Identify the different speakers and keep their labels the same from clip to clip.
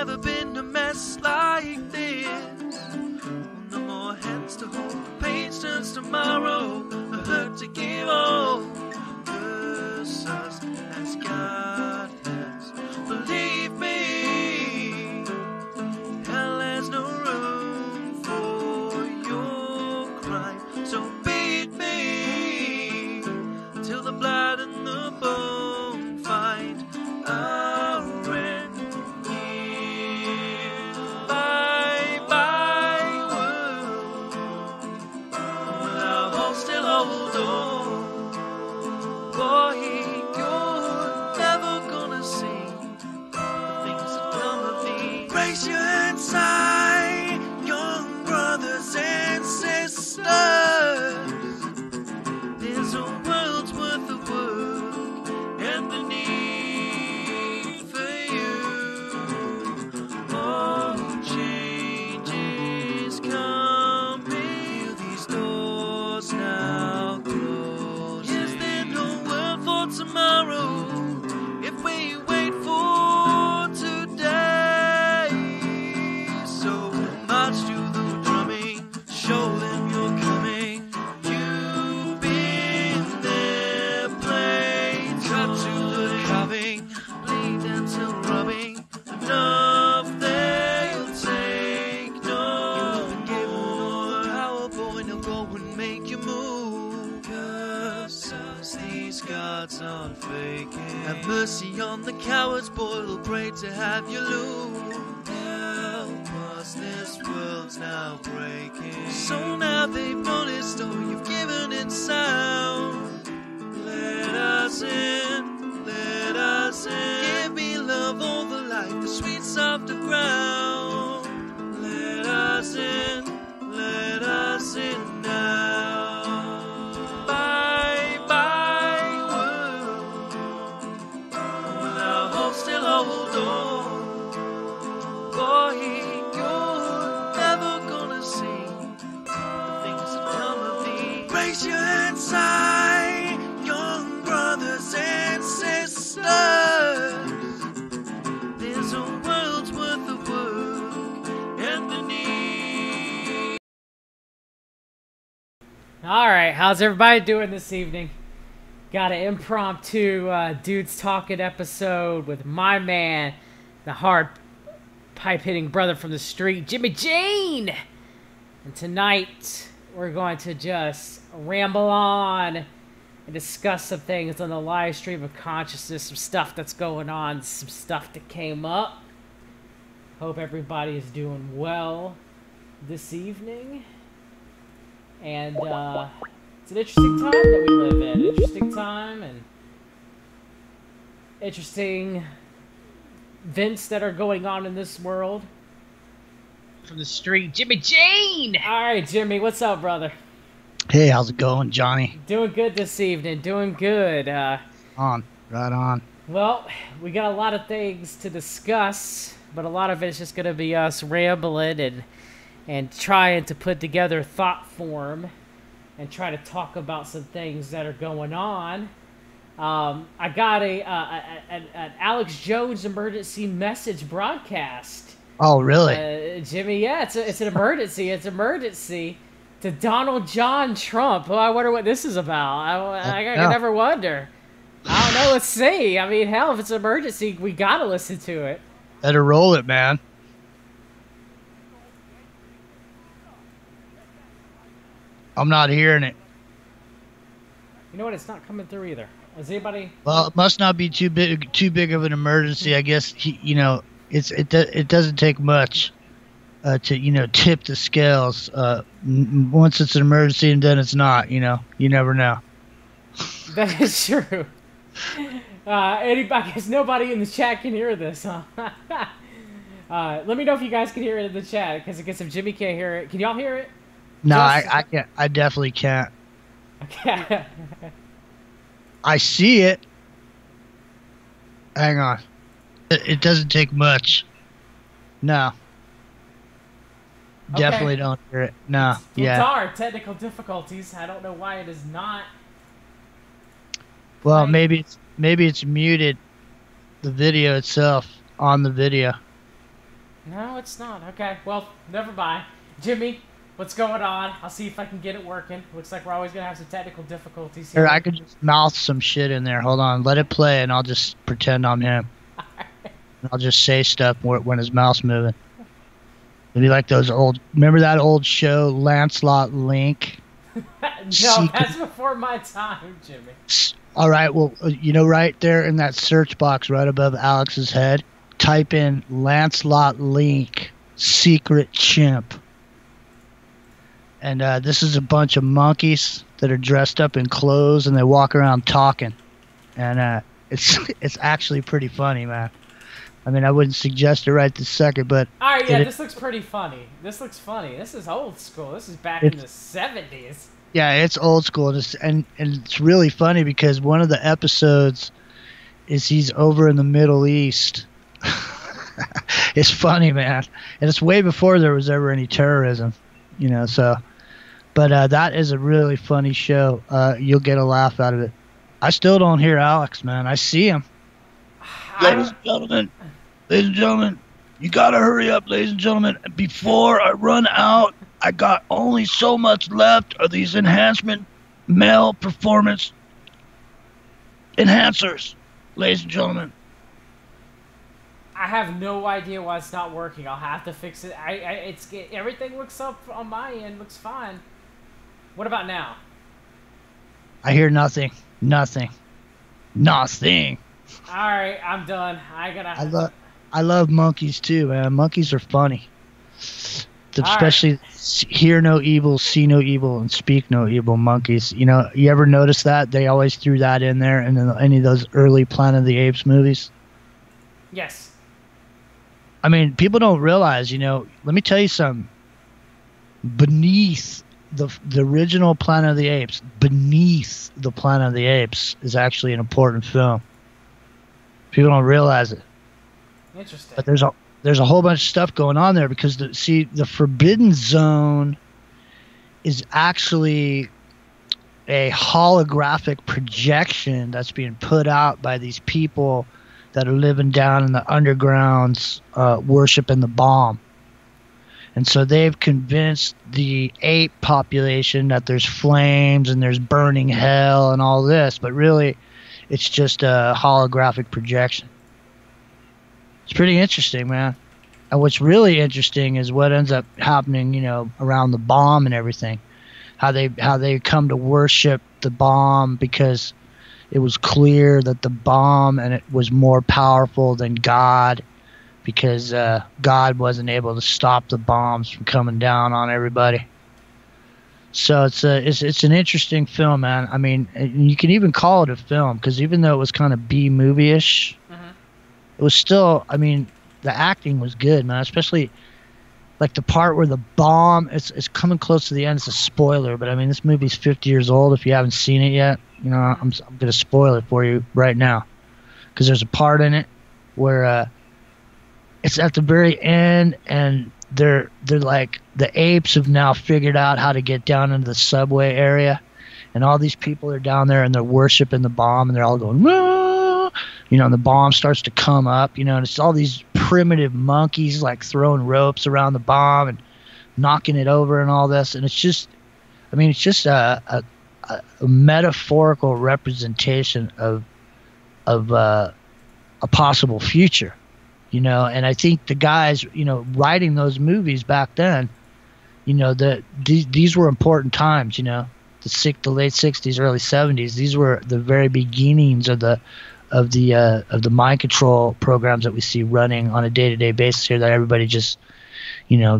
Speaker 1: never been a mess like this. No more hands to hold, the page turns tomorrow, a hurt to give all. Curse us as God has. Believe me, hell has no room for your crime. So beat me till the blood and the bone find our end here. Bye bye world, will our hope still hold on? Boy, you're never gonna see the things that come of me. Raise your hands high, young brothers and sisters. There's a world's worth of work and the need for you. All change is coming. Feel these doors now closing. Is there no world for tomorrow if we wait for today? So march to the drumming, show them you're coming. You've been there, played, cut to the carving, bleed until rubbing. Enough they'll take no more. Power boy, now go and make you move. 'Cause these gods aren't faking. Have mercy on the cowards, boy, we'll pray to have you lose. Help us, this world's now breaking. So now they've noticed, oh, you've given it sound. Let us in, let us in. Give me love over life, the sweet soft of ground. Let us in now. Bye bye world, will our hope still hold on? Boy, you're never gonna see the things that come of me. Raise your hands high, young brothers and sisters. There's a world's worth of work and the need.
Speaker 2: All right, how's everybody doing this evening? Got an impromptu dudes talking episode with my man, the hard pipe-hitting brother from the street, Jimmy Jane. And tonight we're going to just ramble on and discuss some things on the live stream of consciousness, some stuff that's going on, some stuff that came up. Hope everybody is doing well this evening. And it's an interesting time that we live in. Interesting time and interesting events that are going on in this world. From the street, Jimmy Jane! Alright, Jimmy, what's up, brother?
Speaker 3: Hey, how's it going, Johnny?
Speaker 2: Doing good this evening, doing good.
Speaker 3: Right on.
Speaker 2: Well, we got a lot of things to discuss, but a lot of it's just going to be us rambling and trying to put together thought form and try to talk about some things that are going on. I got an Alex Jones emergency message broadcast.
Speaker 3: Oh, really?
Speaker 2: Jimmy, yeah, it's an emergency. It's emergency to Donald John Trump. Well, I wonder what this is about. I never wonder. I don't know. Let's see. I mean, hell, if it's an emergency, we got to listen to it.
Speaker 3: Better roll it, man. I'm not hearing it.
Speaker 2: You know what? It's not coming through either. Is anybody?
Speaker 3: Well, it must not be too big of an emergency. I guess it doesn't take much to tip the scales. Once it's an emergency and then it's not. You never know.
Speaker 2: That is true. I guess nobody in the chat can hear this, huh? Let me know if you guys can hear it in the chat, because I guess if Jimmy can't hear it, can y'all hear it?
Speaker 3: No, I can't. I definitely can't.
Speaker 2: Okay.
Speaker 3: I see it. Hang on. It doesn't take much. No.
Speaker 2: Okay.
Speaker 3: Definitely don't hear it. No. Yeah.
Speaker 2: Bizarre technical difficulties. I don't know why it is not.
Speaker 3: Well, maybe it's muted. The video itself on the video.
Speaker 2: No, it's not. Okay, well, never mind. Jimmy, what's going on? I'll see if I can get it working. Looks like we're always going to have some technical difficulties here.
Speaker 3: Or I could just mouth some shit in there. Hold on. Let it play, and I'll just pretend I'm him. And I'll just say stuff when his mouth's moving. It'd be like those old... Remember that old show, Lancelot Link?
Speaker 2: No, that's before my time, Jimmy.
Speaker 3: All right, well, right there in that search box right above Alex's head, type in Lancelot Link, Secret Chimp. And this is a bunch of monkeys that are dressed up in clothes, and they walk around talking. And it's actually pretty funny, man. I mean, I wouldn't suggest it right this second, but...
Speaker 2: All right, yeah, this looks pretty funny. This looks funny. This is old school. This is back in the 70s.
Speaker 3: Yeah, it's old school. And it's really funny because one of the episodes is he's over in the Middle East. It's funny, man. And it's way before there was ever any terrorism, so... But that is a really funny show. You'll get a laugh out of it. I still don't hear Alex, man. I see him. Ladies and gentlemen, you gotta hurry up, ladies and gentlemen. Before I run out, I got only so much left of these enhancement male performance enhancers, ladies and gentlemen.
Speaker 2: I have no idea why it's not working. I'll have to fix it. Everything looks up on my end. Looks fine. What about now?
Speaker 3: I hear nothing. Nothing.
Speaker 2: All right, I'm done.
Speaker 3: I love monkeys too, man. Monkeys are funny. Especially hear no evil, see no evil, and speak no evil monkeys. You ever notice that? They always threw that in there in any of those early Planet of the Apes movies.
Speaker 2: Yes.
Speaker 3: I mean, people don't realize, let me tell you something. Beneath the original Planet of the Apes, beneath the Planet of the Apes is actually an important film. People don't realize it.
Speaker 2: Interesting.
Speaker 3: But there's a whole bunch of stuff going on there because the Forbidden Zone is actually a holographic projection that's being put out by these people that are living down in the undergrounds, worshiping the bomb. And so they've convinced the ape population that there's flames and there's burning hell and all this, but really it's just a holographic projection. It's pretty interesting, man. And what's really interesting is what ends up happening, around the bomb and everything. How they come to worship the bomb because it was clear that the bomb and it was more powerful than God, because God wasn't able to stop the bombs from coming down on everybody. So it's an interesting film, man. I mean, you can even call it a film because even though it was kind of B movie-ish, it was still. I mean, the acting was good, man. Especially like the part where the bomb. It's coming close to the end. It's a spoiler, but I mean, this movie's 50 years old. If you haven't seen it yet, I'm gonna spoil it for you right now because there's a part in it where it's at the very end and they're like the apes have now figured out how to get down into the subway area, and all these people are down there and they're worshiping the bomb and they're all going, "Whoa!" And the bomb starts to come up, and it's all these primitive monkeys like throwing ropes around the bomb and knocking it over and all this, and it's just a metaphorical representation of a possible future. And I think the guys, writing those movies back then, these were important times, the late 60s, early 70s. These were the very beginnings of the mind control programs that we see running on a day-to-day basis here that everybody just, no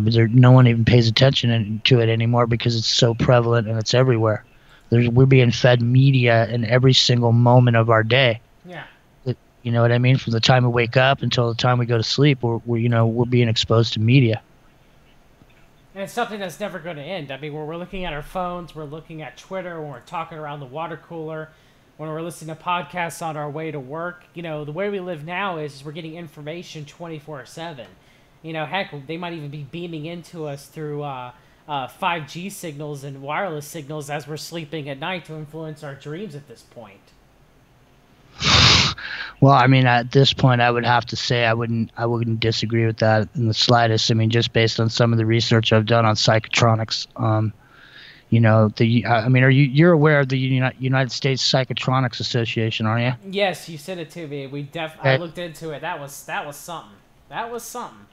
Speaker 3: one even pays attention to it anymore because it's so prevalent and it's everywhere. We're being fed media in every single moment of our day.
Speaker 2: Yeah.
Speaker 3: You know what I mean? From the time we wake up until the time we go to sleep, we're being exposed to media.
Speaker 2: And it's something that's never going to end. I mean, when we're looking at our phones, we're looking at Twitter, when we're talking around the water cooler, when we're listening to podcasts on our way to work. The way we live now is we're getting information 24/7. Heck, they might even be beaming into us through 5G signals and wireless signals as we're sleeping at night to influence our dreams at this point.
Speaker 3: Well, I mean, at this point, I would have to say I wouldn't disagree with that in the slightest. I mean, just based on some of the research I've done on psychotronics. I mean, you're aware of the United States Psychotronics Association, aren't you?
Speaker 2: Yes, you sent it to me. I looked into it. That was something. That was something.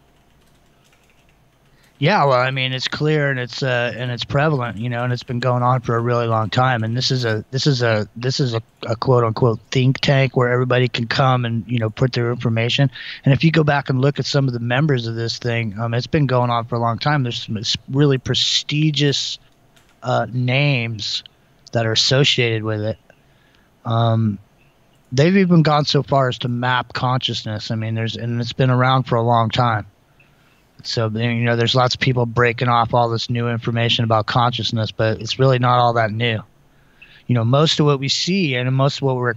Speaker 3: Yeah, well, I mean, it's clear and it's prevalent, and it's been going on for a really long time. And this is a quote unquote think tank where everybody can come and put their information. And if you go back and look at some of the members of this thing, it's been going on for a long time. There's some really prestigious names that are associated with it. They've even gone so far as to map consciousness. I mean, and it's been around for a long time. So, there's lots of people breaking off all this new information about consciousness, but it's really not all that new. Most of what we see and most of what we're,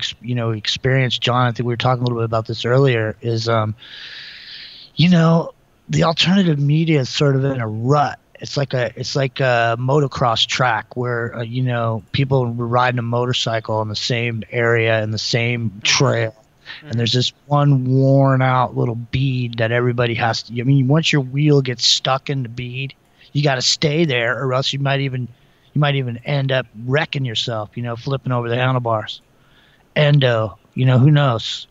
Speaker 3: experience, John, I think we were talking a little bit about this earlier, is, the alternative media is sort of in a rut. It's like a motocross track where, people were riding a motorcycle in the same area and the same trail. And there's this one worn out little bead that everybody has to, once your wheel gets stuck in the bead, you got to stay there or else you might even end up wrecking yourself, flipping over the handlebars. Endo, who knows?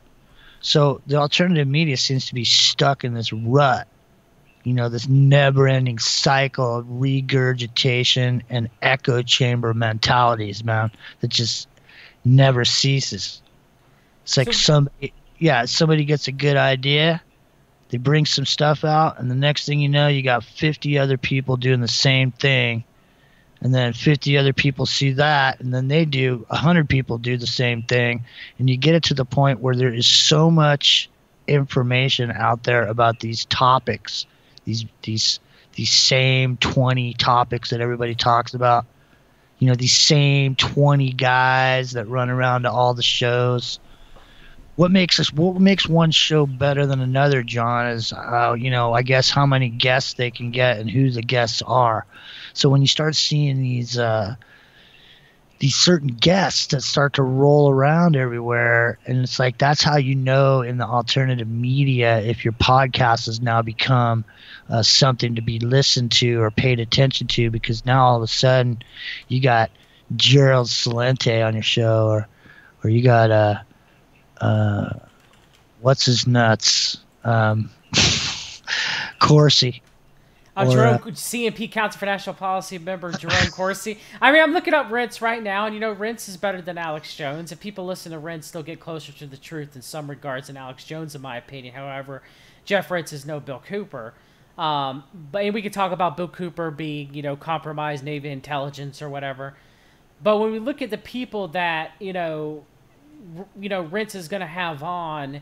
Speaker 3: So the alternative media seems to be stuck in this rut, this never ending cycle of regurgitation and echo chamber mentalities, man, that just never ceases. It's like somebody gets a good idea, they bring some stuff out, and the next thing you know, you got 50 other people doing the same thing, and then 50 other people see that, and then 100 people do the same thing, and you get it to the point where there is so much information out there about these topics, these same 20 topics that everybody talks about, these same 20 guys that run around to all the shows. What makes one show better than another, John, is I guess how many guests they can get and who the guests are. So when you start seeing these certain guests that start to roll around everywhere, and it's like that's how in the alternative media if your podcast has now become something to be listened to or paid attention to, because now all of a sudden you got Gerald Celente on your show, or you got what's his nuts? Corsi.
Speaker 2: Jerome, CNP Council for National Policy member Jerome Corsi. I mean, I'm looking up Rentz right now, and Rentz is better than Alex Jones. If people listen to Rentz, they'll get closer to the truth in some regards than Alex Jones, in my opinion. However, Jeff Rentz is no Bill Cooper. But we could talk about Bill Cooper being, compromised Navy intelligence or whatever. But when we look at the people that, Rentz is going to have on,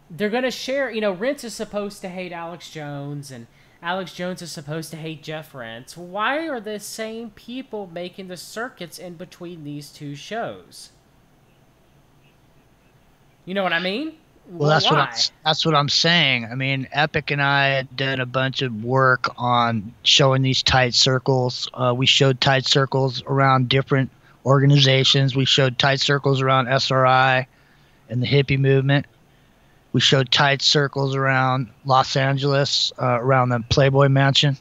Speaker 2: they're going to share, Rentz is supposed to hate Alex Jones, and Alex Jones is supposed to hate Jeff Rentz. Why are the same people making the circuits in between these two shows? You know what I mean?
Speaker 3: Well, that's what I'm saying. I mean, Epic and I had done a bunch of work on showing these tight circles. We showed tight circles around different organizations. We showed tight circles around SRI and the hippie movement. We showed tight circles around Los Angeles, around the Playboy Mansion,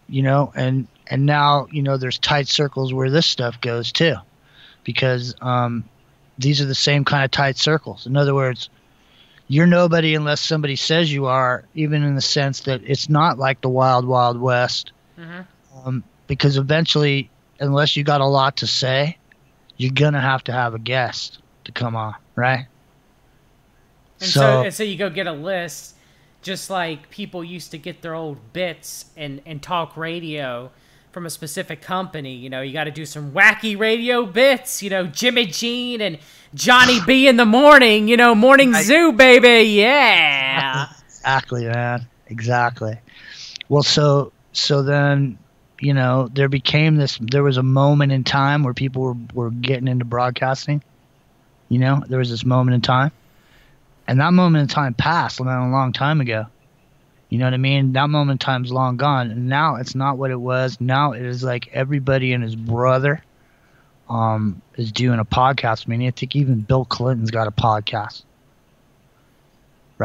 Speaker 3: and now, there's tight circles where this stuff goes too, because these are the same kind of tight circles. In other words, you're nobody unless somebody says you are, even in the sense that it's not like the Wild Wild West, because eventually, unless you got a lot to say, you're going to have a guest to come on, right?
Speaker 2: And so you go get a list, just like people used to get their old bits and talk radio from a specific company. You got to do some wacky radio bits, Jimmy Jean and Johnny B in the morning, Morning Zoo, baby, yeah.
Speaker 3: Exactly, man, exactly. Well, so then, there was a moment in time where people were getting into broadcasting. There was this moment in time. And that moment in time passed a long time ago. You know what I mean? That moment in time's long gone. And now it's not what it was. Now it is like everybody and his brother is doing a podcast. I mean, I think even Bill Clinton's got a podcast.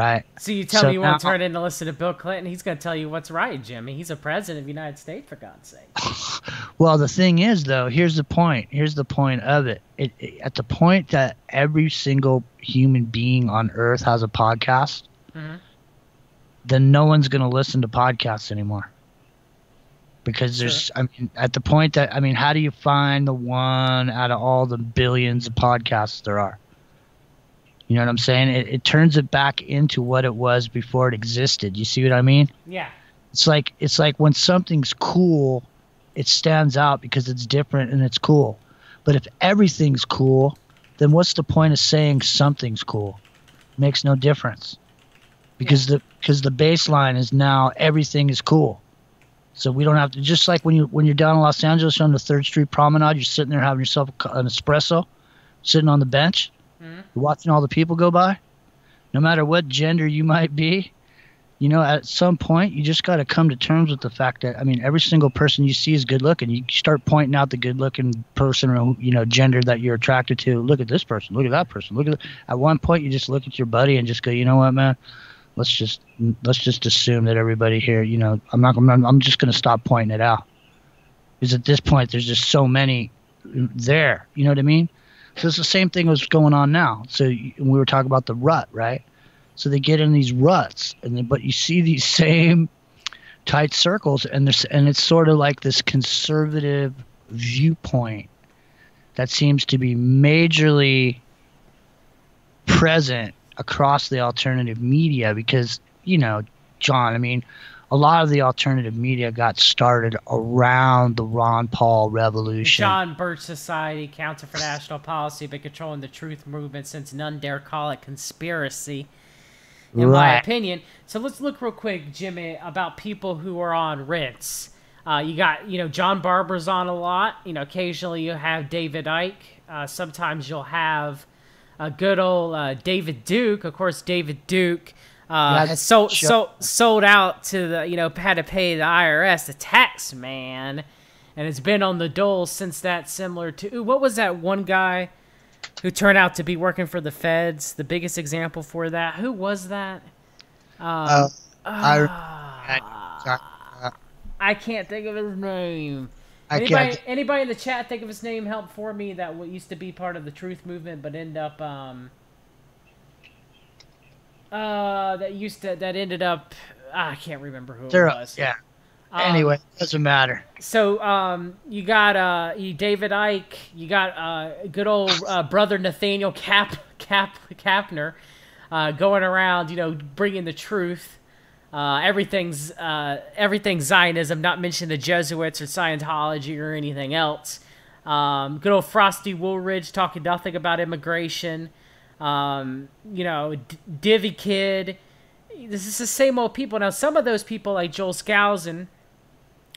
Speaker 3: right?
Speaker 2: So you tell me you won't
Speaker 3: now-
Speaker 2: turn in to listen to Bill Clinton? He's going to tell you what's right, Jimmy. He's a president of the United States, for God's sake.
Speaker 3: Well, the thing is, though, here's the point. Here's the point of it. At the point that every single human being on Earth has a podcast, then no one's going to listen to podcasts anymore. Because there's, I mean, at the point that, I mean, how do you find the one out of all the billions of podcasts there are? You know what I'm saying? It turns it back into what it was before it existed. You see what I mean?
Speaker 2: Yeah.
Speaker 3: It's like when something's cool, it stands out because it's different and it's cool. But if everything's cool, then what's the point of saying something's cool? It makes no difference. Because the baseline is now everything is cool. So we don't have to, just like when you're down in Los Angeles on the 3rd Street Promenade, you're sitting there having yourself an espresso, sitting on the bench, you're watching all the people go by. No matter what gender you might be, you know, at some point you just got to come to terms with the fact that, I mean, every single person you see is good looking. You start pointing out the good looking person or, you know, gender that you're attracted to. Look at this person. Look at that person. Look at At one point you just look at your buddy and just go, you know what, man? Let's just assume that everybody here, you know, I'm just going to stop pointing it out. Because at this point, there's just so many there. You know what I mean? So it's the same thing that's going on now. So we were talking about the rut, right? So they get in these ruts, but you see these same tight circles, and it's sort of like this conservative viewpoint that seems to be majorly present across the alternative media because, you know, John, I mean, a lot of the alternative media got started around the Ron Paul revolution.
Speaker 2: John Birch Society, Council for National Policy, been controlling the truth movement since none dare call it conspiracy, in my opinion. So let's look real quick, Jimmy, about people who are on rents. You got, you know, John Barber's on a lot. You know, occasionally you have David Icke. Sometimes you'll have good old David Duke. Of course, David Duke has sold out to the, you know, had to pay the IRS, the tax man, and it's been on the dole since that. Similar to, what was that one guy who turned out to be working for the feds? The biggest example for that. Who was that? I can't think of his name. Anybody in the chat think of his name? Help for me. That used to be part of the truth movement, but ended up I can't remember who it was. Yeah.
Speaker 3: Anyway, doesn't matter.
Speaker 2: So you got David Icke, you got good old brother Nathaniel Kapner going around, you know, bringing the truth. Everything's Zionism, not mentioning the Jesuits or Scientology or anything else. Good old Frosty Woolridge talking nothing about immigration. You know, Divvy Kid. This is the same old people. Now, some of those people, like Joel Skousen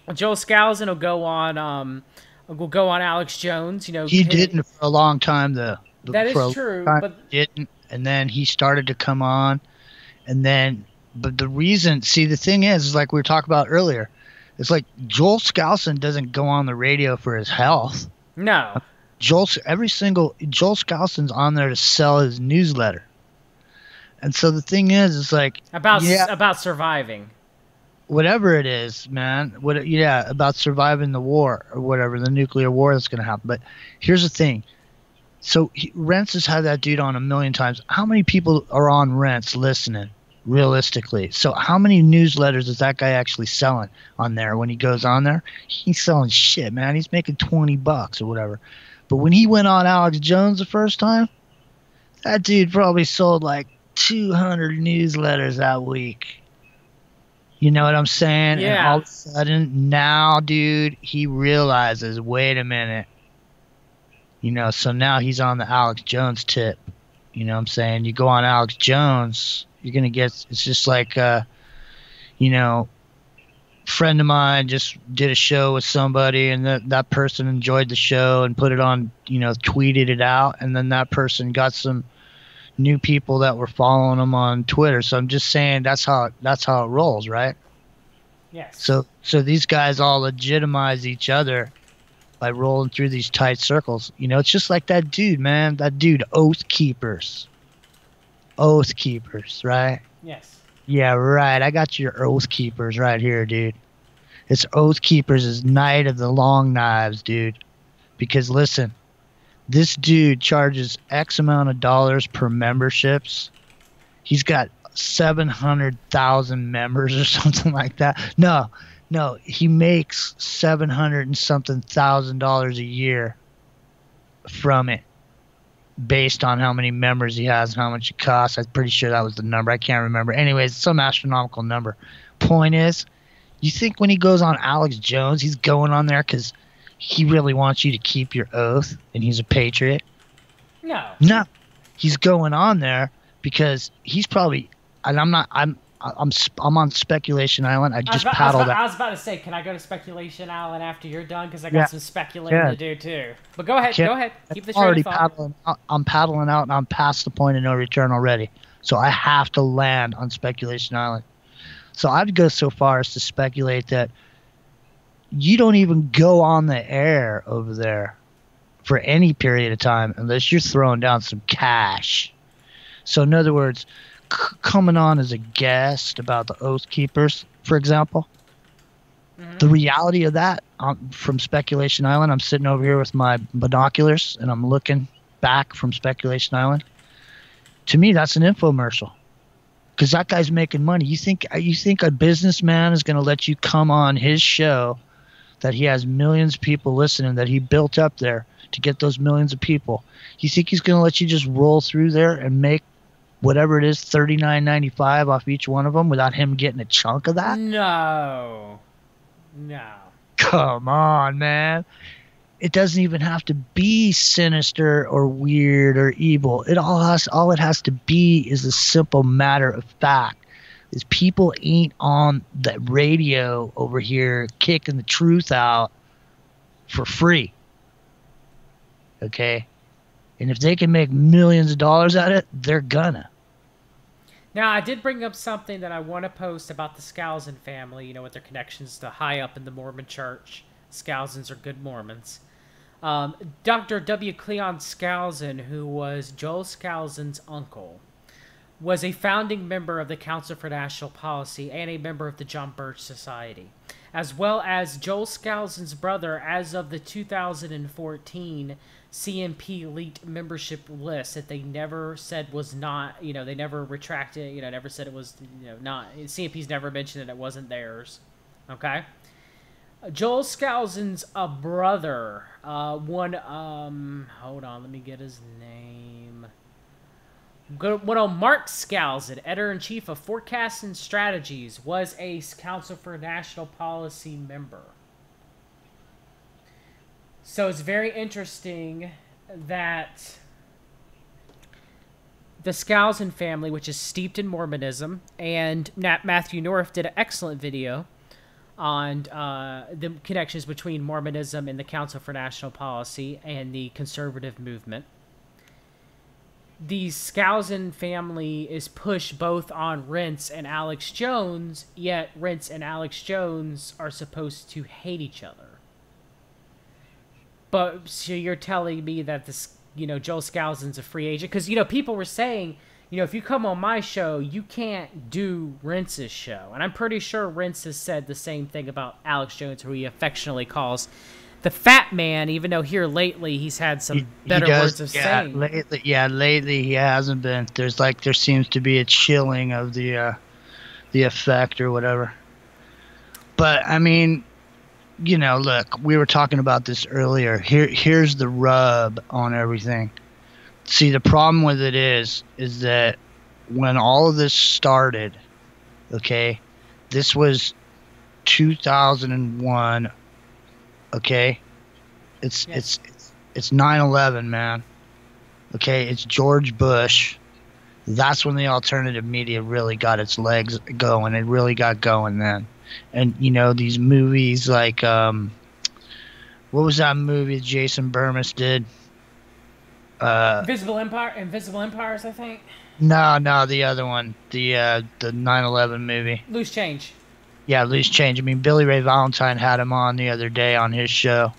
Speaker 2: will go on Alex Jones. You know,
Speaker 3: he didn't for a long time though.
Speaker 2: That is true, but
Speaker 3: he didn't, and then he started to come on, and then. But the reason, see, the thing is like we were talking about earlier, it's like Joel Skousen doesn't go on the radio for his health.
Speaker 2: No.
Speaker 3: Joel Skousen's on there to sell his newsletter. And so the thing is, it's like
Speaker 2: about surviving.
Speaker 3: Whatever it is, man. About surviving the war or whatever, the nuclear war that's going to happen. But here's the thing. So Rents has had that dude on a million times. How many people are on Rents listening? Realistically, so how many newsletters is that guy actually selling on there when he goes on there? He's selling shit, man. He's making $20 or whatever. But when he went on Alex Jones the first time, that dude probably sold like 200 newsletters that week. You know what I'm saying?
Speaker 2: Yeah.
Speaker 3: And all of a sudden now, dude, he realizes, wait a minute. You know, so now he's on the Alex Jones tip. You know what I'm saying? You go on Alex Jones, you're going to get, it's just like, you know, friend of mine just did a show with somebody and that person enjoyed the show and put it on, you know, tweeted it out. And then that person got some new people that were following them on Twitter. So I'm just saying that's how it rolls, right?
Speaker 2: Yes.
Speaker 3: So these guys all legitimize each other by rolling through these tight circles. You know, it's just like that dude, man. That dude, Oath Keepers, right?
Speaker 2: Yes.
Speaker 3: Yeah, right. I got your Oath Keepers right here, dude. It's Oath Keepers' Night of the Long Knives, dude. Because listen, this dude charges X amount of dollars per memberships. He's got 700,000 members or something like that. No, he makes 700 and something thousand dollars a year from it, based on how many members he has and how much it costs. I'm pretty sure that was the number. I can't remember. Anyways, it's some astronomical number. Point is, you think when he goes on Alex Jones, he's going on there because he really wants you to keep your oath and he's a patriot? No, he's going on there because he's probably. And I'm on Speculation Island. I was
Speaker 2: about to say, can I go to Speculation Island after you're done? Because I got some speculating to do too. But go ahead. Keep the train of thought.
Speaker 3: I'm paddling out, and I'm past the point of no return already. So I have to land on Speculation Island. So I'd go so far as to speculate that you don't even go on the air over there for any period of time unless you're throwing down some cash. So in other words, coming on as a guest about the Oath Keepers, for example, the reality of that, from Speculation Island, I'm sitting over here with my binoculars and I'm looking back from Speculation Island. To me, that's an infomercial. Because that guy's making money. You think a businessman is going to let you come on his show that he has millions of people listening, that he built up there to get those millions of people? You think he's going to let you just roll through there and make whatever it is, $39.95 off each one of them without him getting a chunk of that?
Speaker 2: No.
Speaker 3: Come on, man. It doesn't even have to be sinister or weird or evil. All it has to be is a simple matter of fact. Is people ain't on the radio over here kicking the truth out for free. Okay? And if they can make millions of dollars at it, they're gonna.
Speaker 2: Now, I did bring up something that I want to post about the Skousen family, with their connections to high up in the Mormon church. Skousens are good Mormons. Dr. W. Cleon Skousen, who was Joel Skousen's uncle, was a founding member of the Council for National Policy and a member of the John Birch Society, as well as Joel Skousen's brother as of the 2014 CNP elite membership list that they never said was not, they never retracted, never said it was, not, CNP's never mentioned that it wasn't theirs, okay? Joel Skousen's brother, hold on, let me get his name. Mark Skousen, editor-in-chief of Forecasting Strategies, was a Council for National Policy member. So it's very interesting that the Skousen family, which is steeped in Mormonism, and Matthew North did an excellent video on the connections between Mormonism and the Council for National Policy and the conservative movement. The Skousen family is pushed both on Rentz and Alex Jones, yet Rentz and Alex Jones are supposed to hate each other. But so you're telling me that this, Joel Skousen's a free agent? Because, people were saying, if you come on my show, you can't do Rentz's show. And I'm pretty sure Rentz has said the same thing about Alex Jones, who he affectionately calls the fat man, even though here lately he's had some better words of saying.
Speaker 3: Lately he hasn't been. There seems to be a chilling of the effect or whatever. But I mean, look, we were talking about this earlier. Here's the rub on everything. See, the problem with it is that when all of this started, okay, this was 2001. Okay, it's 9/11, man. Okay, it's George Bush. That's when the alternative media really got its legs going. It really got going then. And these movies like what was that movie Jason Burmis did?
Speaker 2: Invisible Empires, I think.
Speaker 3: No, the other one, the 9/11 movie.
Speaker 2: Loose Change.
Speaker 3: Yeah, Loose Change. I mean, Billy Ray Valentine had him on the other day on his show.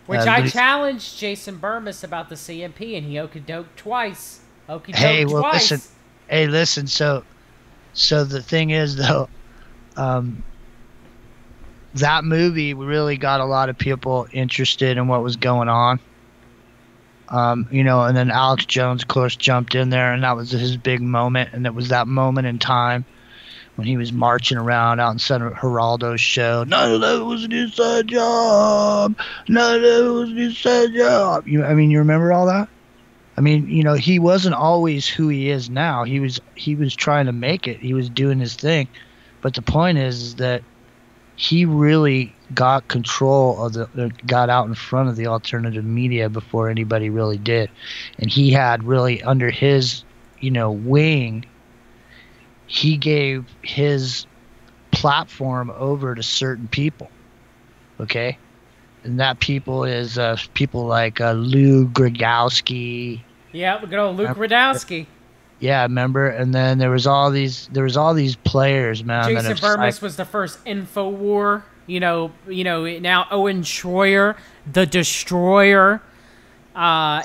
Speaker 2: Which I challenged Jason Burmis about the CMP, and he okey-doked twice.
Speaker 3: Listen. So So the thing is, though, um, that movie really got a lot of people interested in what was going on. And then Alex Jones, of course, jumped in there, and that was his big moment. And it was that moment in time when he was marching around out in Senator Geraldo's show. None of that was an inside job. None of that was an inside job. You remember all that? I mean, he wasn't always who he is now. He was trying to make it. He was doing his thing. But the point is that he really got control of got out in front of the alternative media before anybody really did. And he had really under his, wing, he gave his platform over to certain people. Okay? And that people is people like Lou Grigowski.
Speaker 2: Yeah, good old Luke Radowski.
Speaker 3: Yeah, remember? And then there was all these players, man.
Speaker 2: Jason Burmis was the first InfoWar. Now Owen Schroyer, the Destroyer,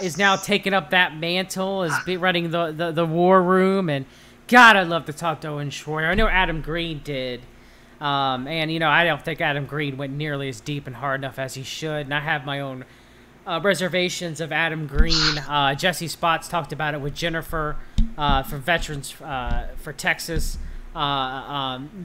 Speaker 2: is now taking up that mantle, is running the war room. And God, I'd love to talk to Owen Schroyer. I know Adam Green did. I don't think Adam Green went nearly as deep and hard enough as he should. And I have my own reservations of Adam Green. Jesse Spots talked about it with Jennifer from Veterans for Texas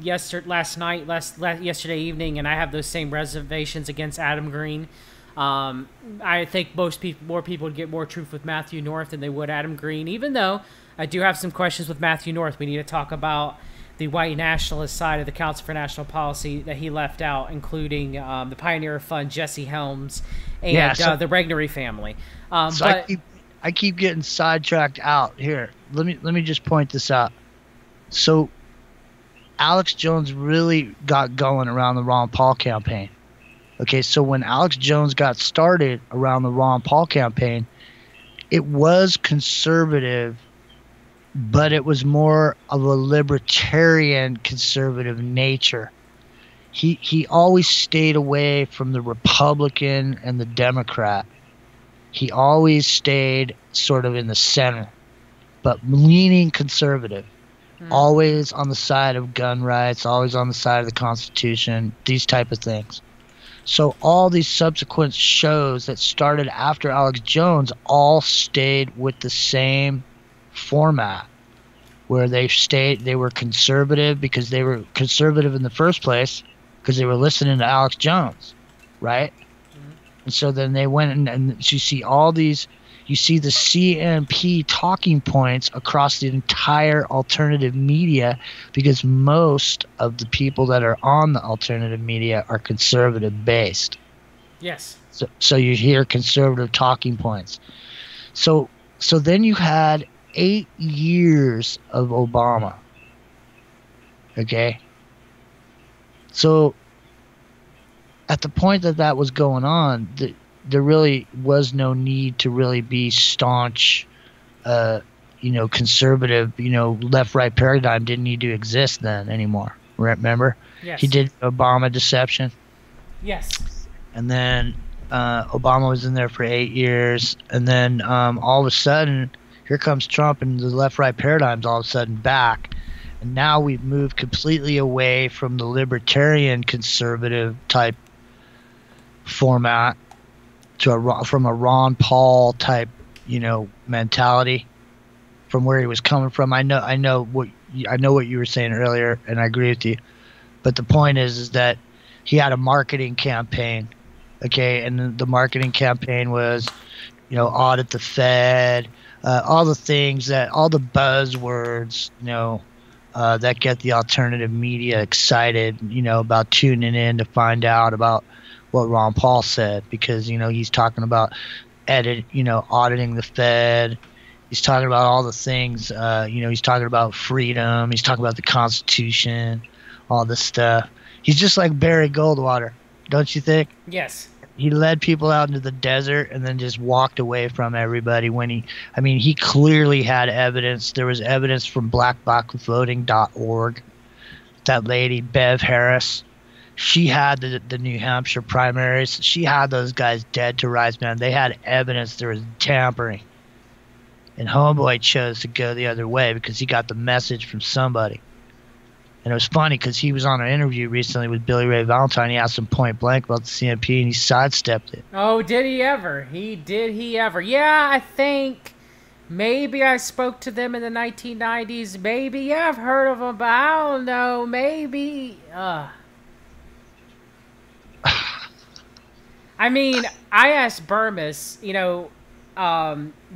Speaker 2: yesterday evening, and I have those same reservations against Adam Green. I think more people would get more truth with Matthew North than they would Adam Green, even though I do have some questions with Matthew North. We need to talk about the white nationalist side of the Council for National Policy that he left out, including the Pioneer Fund, Jesse Helms, and the Regnery family.
Speaker 3: I keep getting sidetracked out here. Let me just point this out. So Alex Jones really got going around the Ron Paul campaign. Okay, so when Alex Jones got started around the Ron Paul campaign, it was conservative, but it was more of a libertarian conservative nature. He always stayed away from the Republican and the Democrat. He always stayed sort of in the center, but leaning conservative. Always on the side of gun rights, always on the side of the Constitution, these type of things. So all these subsequent shows that started after Alex Jones all stayed with the same format, where they were conservative because they were conservative in the first place because they were listening to Alex Jones, right? And so then they went and you see the CNP talking points across the entire alternative media, because most of the people that are on the alternative media are conservative based.
Speaker 2: Yes.
Speaker 3: So you hear conservative talking points. So then you had 8 years of Obama. Okay? So at the point that was going on, there really was no need to really be staunch, conservative, left-right paradigm didn't need to exist then anymore. Remember?
Speaker 2: Yes.
Speaker 3: He did Obama deception.
Speaker 2: Yes.
Speaker 3: And then Obama was in there for 8 years. And then all of a sudden, here comes Trump, and the left-right paradigm's all of a sudden back. And now we've moved completely away from the libertarian conservative type format from a Ron Paul type, mentality, from where he was coming from. I know what you were saying earlier, and I agree with you. But the point is that he had a marketing campaign, okay, and the marketing campaign was, audit the Fed, all the things all the buzzwords, that get the alternative media excited, about tuning in to find out about what Ron Paul said, because he's talking about auditing the Fed. He's talking about all the things. He's talking about freedom. He's talking about the Constitution, all this stuff. He's just like Barry Goldwater, don't you think?
Speaker 2: Yes.
Speaker 3: He led people out into the desert and then just walked away from everybody. He clearly had evidence. There was evidence from blackboxvoting.org. That lady, Bev Harris, she had the New Hampshire primaries. She had those guys dead to rights, man. They had evidence there was tampering. And Homeboy chose to go the other way because he got the message from somebody. And it was funny because he was on an interview recently with Billy Ray Valentine. He asked him point blank about the CMP, and he sidestepped it.
Speaker 2: Oh, did he ever? Did he ever? Yeah, I think maybe I spoke to them in the 1990s. Maybe, yeah, I've heard of them, but I don't know. Maybe. I mean, I asked Burmis,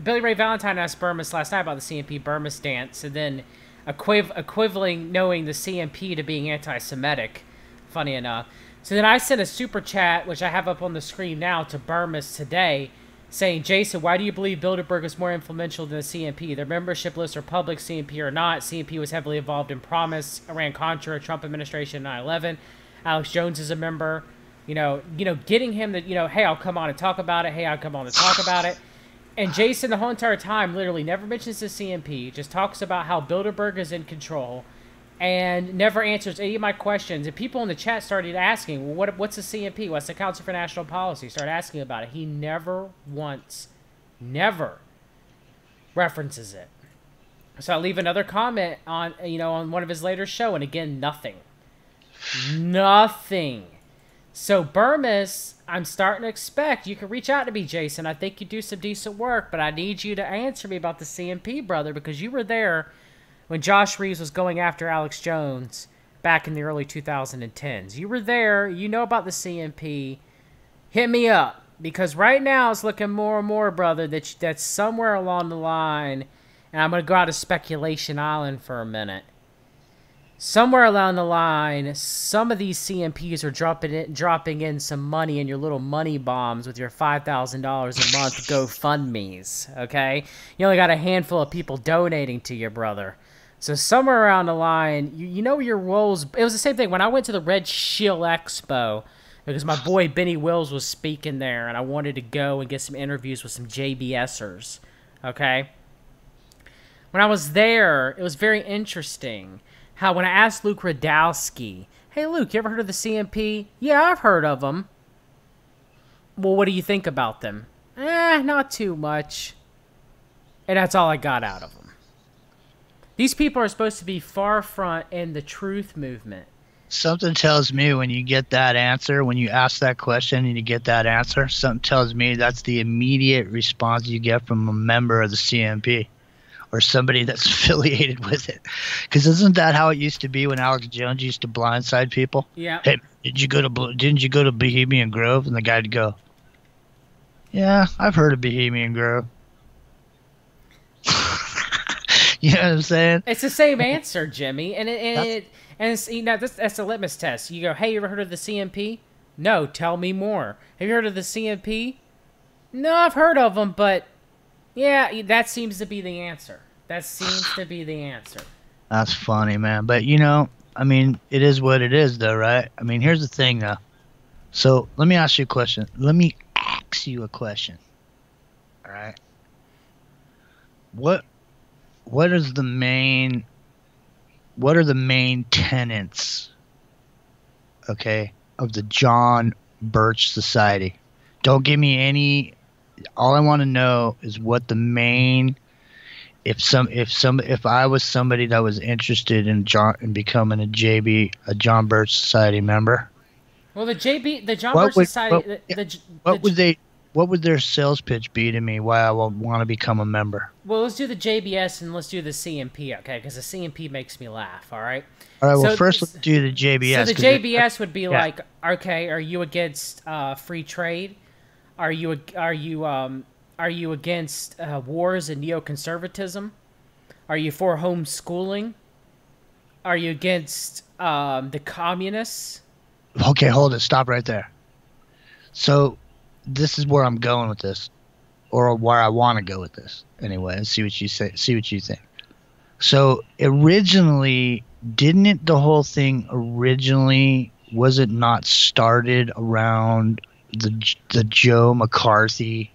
Speaker 2: Billy Ray Valentine asked Burmis last night about the CMP Burma stance, and then equivalent knowing the CMP to being anti-Semitic, funny enough. So then I sent a super chat, which I have up on the screen now, to Burmis today, saying, Jason, why do you believe Bilderberg is more influential than the CMP? Their membership lists are public, CMP or not. CMP was heavily involved in Promise, Iran-Contra, Trump administration, 9/11. Alex Jones is a member. Getting him that, hey, I'll come on and talk about it. Hey, I'll come on and talk about it. And Jason, the whole entire time, literally never mentions the CMP, just talks about how Bilderberg is in control and never answers any of my questions. And people in the chat started asking, well, what's the CMP? What's the Council for National Policy? Started asking about it. He never references it. So I leave another comment on, on one of his later show, and again, nothing. Nothing. So Burmis, I'm starting to expect, you can reach out to me, Jason. I think you do some decent work, but I need you to answer me about the CMP, brother, because you were there when Josh Reeves was going after Alex Jones back in the early 2010s. You were there. You know about the CMP. Hit me up, because right now it's looking more and more, brother, that's somewhere along the line, and I'm going to go out of Speculation Island for a minute. Somewhere along the line, some of these CMPs are dropping in some money in your little money bombs with your $5,000 a month GoFundMes, okay? You only got a handful of people donating to you, brother. So somewhere around the line, you know your roles. It was the same thing when I went to the Red Shield Expo, because my boy Benny Wills was speaking there, and I wanted to go and get some interviews with some JBSers, okay? When I was there, it was very interesting how when I asked Luke Radowski, hey, Luke, you ever heard of the CMP? Yeah, I've heard of them. Well, what do you think about them? Not too much. And that's all I got out of them. These people are supposed to be far front in the truth movement.
Speaker 3: Something tells me when you get that answer, when you ask that question and you get that answer, something tells me that's the immediate response you get from a member of the CMP. Or somebody that's affiliated with it. Because isn't that how it used to be when Alex Jones used to blindside people?
Speaker 2: Yeah.
Speaker 3: Hey, didn't you go to Bohemian Grove? And the guy'd go, yeah, I've heard of Bohemian Grove. You know what I'm saying?
Speaker 2: It's the same answer, Jimmy. And it's, that's the litmus test. You go, hey, you ever heard of the CMP? No, tell me more. Have you heard of the CMP? No, I've heard of them, but yeah, that seems to be the answer. That's
Speaker 3: funny, man. But, I mean, it is what it is, though, right? I mean, here's the thing, though. So let me ask you a question. All right? What are the main tenets, okay, of the John Birch Society? Don't give me any. All I want to know is what the main. If I was somebody that was interested in becoming a John Birch Society member.
Speaker 2: Well, the John Birch Society.
Speaker 3: What would their sales pitch be to me? Why I would want to become a member?
Speaker 2: Well, let's do the JBS and let's do the CMP, okay? Because the CMP makes me laugh. All right.
Speaker 3: All right. Well, first let's do the JBS.
Speaker 2: So the JBS would be like, okay, are you against free trade? Are you against wars and neoconservatism? Are you for homeschooling? Are you against the communists?
Speaker 3: Okay, hold it. Stop right there. So this is where I'm going with this, or where I want to go with this. Anyway, let's see what you say. See what you think. So originally, the whole thing was it not started around the Joe McCarthy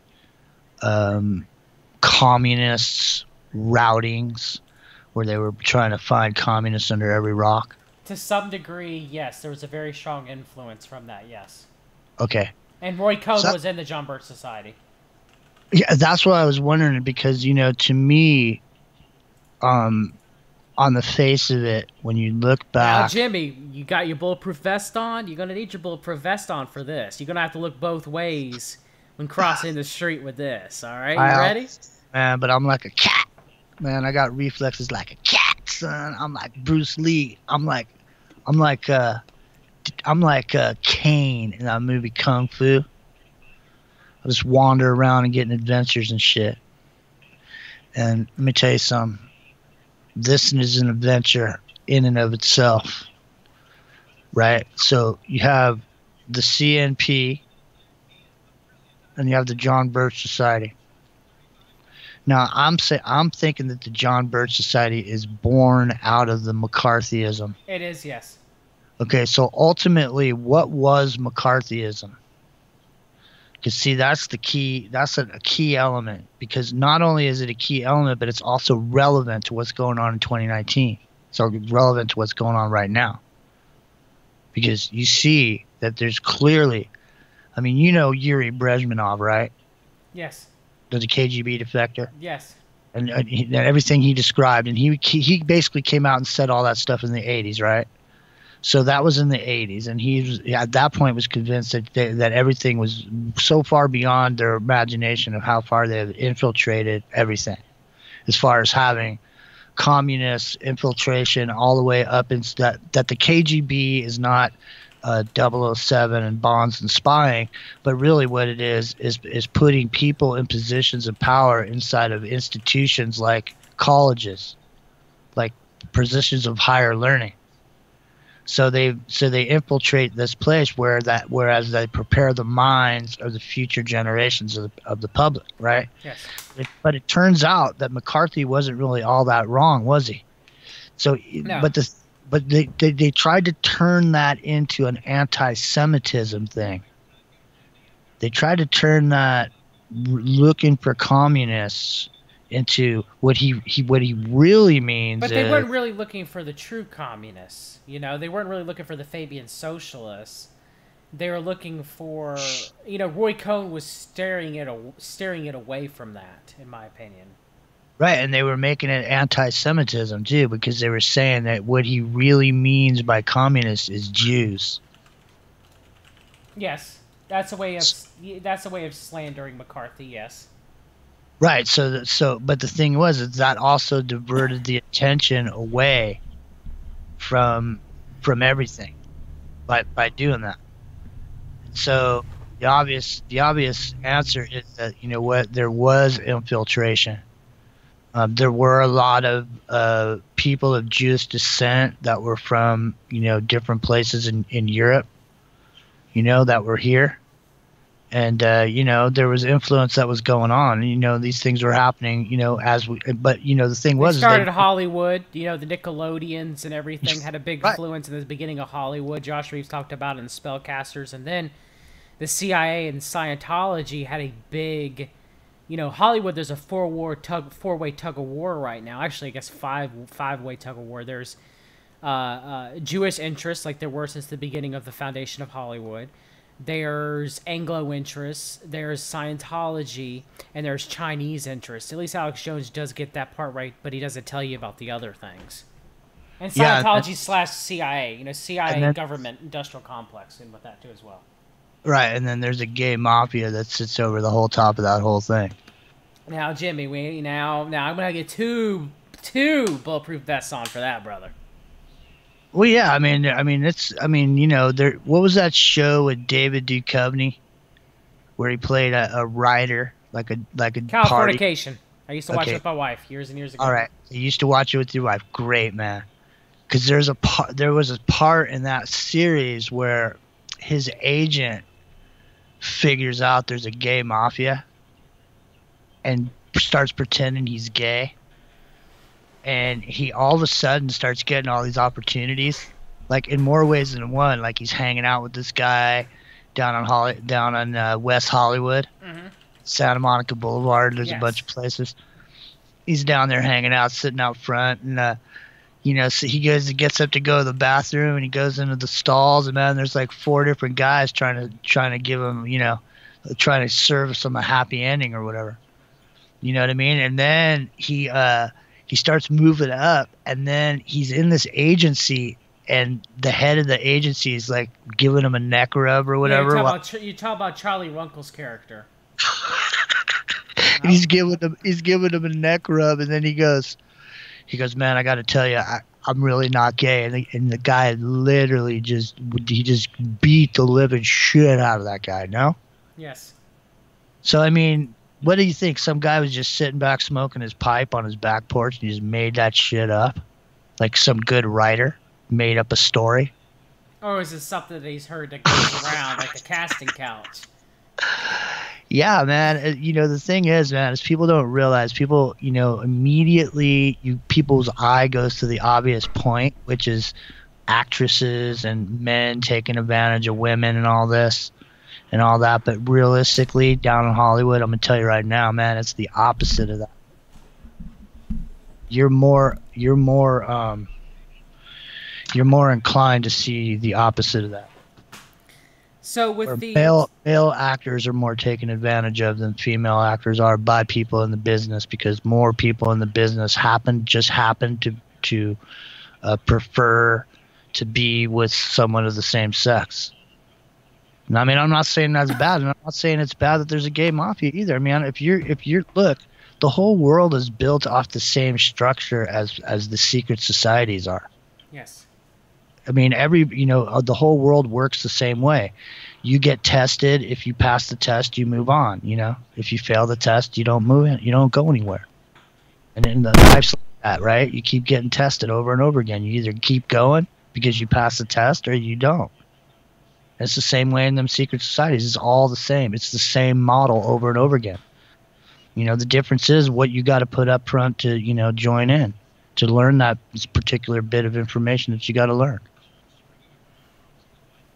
Speaker 3: communists routings, where they were trying to find communists under every rock?
Speaker 2: To some degree, yes. There was a very strong influence from that, yes.
Speaker 3: Okay.
Speaker 2: And Roy Cohn was in the John Birch Society.
Speaker 3: Yeah, that's what I was wondering, because, to me, on the face of it, when you look
Speaker 2: Now,
Speaker 3: back,
Speaker 2: Jimmy, you got your bulletproof vest on? You're going to need your bulletproof vest on for this. You're going to have to look both ways when crossing the street with this, all right? You ready?
Speaker 3: Man, but I'm like a cat. Man, I got reflexes like a cat, son. I'm like Bruce Lee. I'm like Kane in that movie Kung Fu. I just wander around and get in adventures and shit. And let me tell you something. This is an adventure in and of itself, right? So you have the CNP and you have the John Birch Society. Now, I'm thinking that the John Birch Society is born out of the McCarthyism.
Speaker 2: It is, yes.
Speaker 3: Okay, so ultimately, what was McCarthyism? Because see, that's the key. That's a key element. Because not only is it a key element, but it's also relevant to what's going on in 2019. So relevant to what's going on right now. Because you see that there's clearly, I mean, you know Yuri Brezhnev, right?
Speaker 2: Yes.
Speaker 3: The KGB defector.
Speaker 2: Yes.
Speaker 3: And everything he described, and he basically came out and said all that stuff in the 80s, right? So that was in the 80s, and he was, at that point was convinced that everything was so far beyond their imagination of how far they have infiltrated everything, as far as having communist infiltration all the way up into that the KGB is not 007 and bonds and spying, but really what it is putting people in positions of power inside of institutions like colleges, like positions of higher learning. So they infiltrate this place whereas they prepare the minds of the future generations of the public, right?
Speaker 2: Yes.
Speaker 3: But it turns out that McCarthy wasn't really all that wrong, was he? So,
Speaker 2: no.
Speaker 3: But they tried to turn that into an anti-Semitism thing. They tried to turn that looking for communists into what he really means.
Speaker 2: But they weren't really looking for the true communists. You know, they weren't really looking for the Fabian socialists. They were looking for, you know, Roy Cohn was steering it away from that, in my opinion.
Speaker 3: Right, and they were making it anti-Semitism too, because they were saying that what he really means by communists is Jews.
Speaker 2: Yes, that's a way of slandering McCarthy. Yes.
Speaker 3: Right. But the thing was, is that also diverted the attention away from everything by doing that. So the obvious answer is that, you know what, there was infiltration. There were a lot of people of Jewish descent that were from, you know, different places in Europe, you know, that were here. And, you know, there was influence that was going on. You know, these things were happening, you know, but, you know, the thing was...
Speaker 2: They started Hollywood, you know, the Nickelodeons and everything had a big influence in the beginning of Hollywood. Josh Reeves talked about it in Spellcasters. And then the CIA and Scientology had a big... You know, Hollywood, there's a four-way tug of war right now. Actually, I guess five-way tug of war. There's Jewish interests, like there were since the beginning of the foundation of Hollywood. There's Anglo interests, there's Scientology, and there's Chinese interests. At least Alex Jones does get that part right, but he doesn't tell you about the other things. And Scientology / CIA, you know, CIA government industrial complex, and with that too as well.
Speaker 3: Right, and then there's a gay mafia that sits over the whole top of that whole thing.
Speaker 2: Now, Jimmy, now I'm gonna get two bulletproof vests on for that, brother.
Speaker 3: Well, yeah, I mean, you know, what was that show with David Duchovny, where he played a writer, like a
Speaker 2: Californication. I used to watch it with my wife years and years ago.
Speaker 3: All right, you used to watch it with your wife. Great, man. Because there was a part in that series where his agent figures out there's a gay mafia and starts pretending he's gay. And he all of a sudden starts getting all these opportunities, like in more ways than one. Like he's hanging out with this guy down on West Hollywood, Santa Monica Boulevard. There's a bunch of places. He's down there hanging out, sitting out front, and you know, so he gets up to go to the bathroom, and he goes into the stalls, and man, there's like 4 different guys trying to give him, you know, trying to serve some a happy ending or whatever. You know what I mean? And then he He starts moving up, and then he's in this agency, and the head of the agency is like giving him a neck rub or whatever.
Speaker 2: Yeah, you talk about Charlie Runkle's character.
Speaker 3: He's giving him a neck rub, and then he goes, man, I got to tell you, I'm really not gay. And the guy literally just beat the living shit out of that guy. No?
Speaker 2: Yes.
Speaker 3: So, I mean, what do you think? Some guy was just sitting back smoking his pipe on his back porch and he just made that shit up? Like some good writer made up a story?
Speaker 2: Or is it something that he's heard that goes around like a casting couch?
Speaker 3: Yeah, man. You know, the thing is, man, is people don't realize, people, you know, immediately people's eye goes to the obvious point, which is actresses and men taking advantage of women and all this and all that. But realistically, down in Hollywood, I'm gonna tell you right now, man, it's the opposite of that. You're more inclined to see the opposite of that.
Speaker 2: So with the
Speaker 3: male actors are more taken advantage of than female actors are by people in the business, because more people in the business happen to prefer to be with someone of the same sex. And I mean, I'm not saying that's bad, and I'm not saying it's bad that there's a gay mafia either. I mean, if you're look, the whole world is built off the same structure as the secret societies are.
Speaker 2: Yes.
Speaker 3: I mean, the whole world works the same way. You get tested. If you pass the test, you move on. You know, if you fail the test, you don't move in. You don't go anywhere. And in the life's like that, right? You keep getting tested over and over again. You either keep going because you pass the test, or you don't. And it's the same way in them secret societies. It's all the same. It's the same model over and over again. You know, the difference is what you got to put up front to, you know, join in, to learn that particular bit of information that you got to learn.